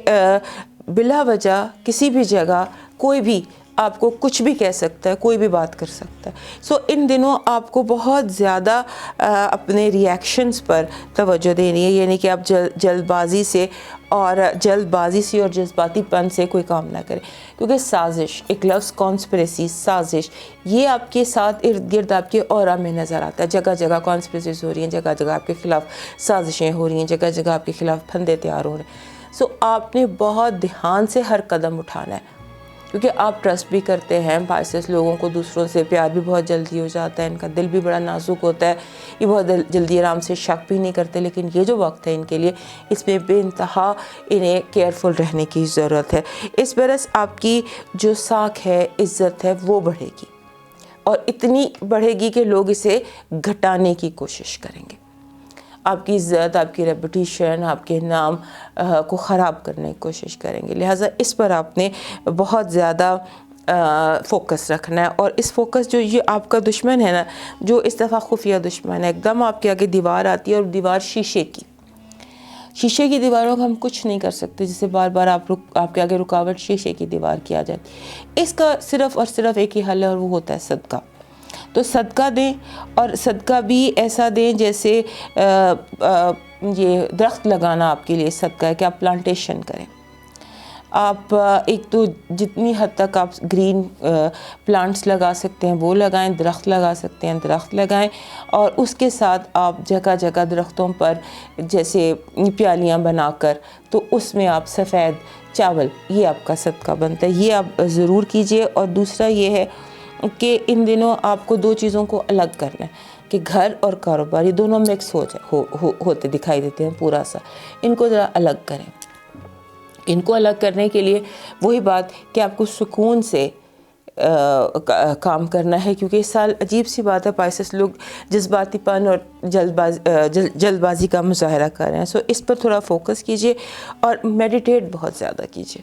بلا وجہ کسی بھی جگہ کوئی بھی آپ کو کچھ بھی کہہ سکتا ہے, کوئی بھی بات کر سکتا ہے. ان دنوں آپ کو بہت زیادہ اپنے ریئیکشنز پر توجہ دینی ہے. یعنی کہ آپ جلد بازی سے اور جذباتی پن سے کوئی کام نہ کریں, کیونکہ سازش, ایک لفظ کانسپریسی, سازش, یہ آپ کے ساتھ ارد گرد آپ کے اورا میں نظر آتا ہے. جگہ جگہ کانسپریسیز ہو رہی ہیں, جگہ جگہ آپ کے خلاف سازشیں ہو رہی ہیں, جگہ جگہ آپ کے خلاف پھندے تیار ہو رہے ہیں. آپ نے بہت دھیان سے ہر قدم اٹھانا ہے, کیونکہ آپ ٹرسٹ بھی کرتے ہیں. پائسس لوگوں کو دوسروں سے پیار بھی بہت جلدی ہو جاتا ہے, ان کا دل بھی بڑا نازک ہوتا ہے, یہ بہت جلدی آرام سے شک بھی نہیں کرتے. لیکن یہ جو وقت ہے ان کے لیے, اس میں بے انتہا انہیں کیئرفل رہنے کی ضرورت ہے. اس برس آپ کی جو ساکھ ہے, عزت ہے, وہ بڑھے گی, اور اتنی بڑھے گی کہ لوگ اسے گھٹانے کی کوشش کریں گے. آپ کی عزت, آپ کی ریپوٹیشن, آپ کے نام کو خراب کرنے کی کوشش کریں گے. لہٰذا اس پر آپ نے بہت زیادہ فوکس رکھنا ہے. اور اس فوکس جو یہ آپ کا دشمن ہے نا, جو اس دفعہ خفیہ دشمن ہے, ایک دم آپ کے آگے دیوار آتی ہے, اور دیوار شیشے کی دیواروں کا ہم کچھ نہیں کر سکتے. جسے بار بار آپ کے آگے رکاوٹ شیشے کی دیوار کیا جاتی. اس کا صرف اور صرف ایک ہی حل ہے, اور وہ ہوتا ہے صدقہ. تو صدقہ دیں, اور صدقہ بھی ایسا دیں جیسے یہ درخت لگانا آپ کے لیے صدقہ ہے کہ آپ پلانٹیشن کریں. آپ ایک تو جتنی حد تک آپ گرین پلانٹس لگا سکتے ہیں وہ لگائیں, درخت لگا سکتے ہیں درخت لگائیں. اور اس کے ساتھ آپ جگہ جگہ درختوں پر جیسے پیالیاں بنا کر, تو اس میں آپ سفید چاول, یہ آپ کا صدقہ بنتا ہے, یہ آپ ضرور کیجئے. اور دوسرا یہ ہے کہ ان دنوں آپ کو 2 چیزوں کو الگ کرنا ہے, کہ گھر اور کاروبار یہ دونوں مکس ہوتے دکھائی دیتے ہیں پورا سا. ان کو ذرا الگ کریں. ان کو الگ کرنے کے لیے وہی بات کہ آپ کو سکون سے کام کرنا ہے, کیونکہ اس سال عجیب سی بات ہے, پائسس لوگ جذباتی پن اور جلد بازی کا مظاہرہ کر رہے ہیں. اس پر تھوڑا فوکس کیجئے, اور میڈیٹیٹ بہت زیادہ کیجئے.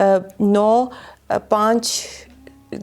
9, 5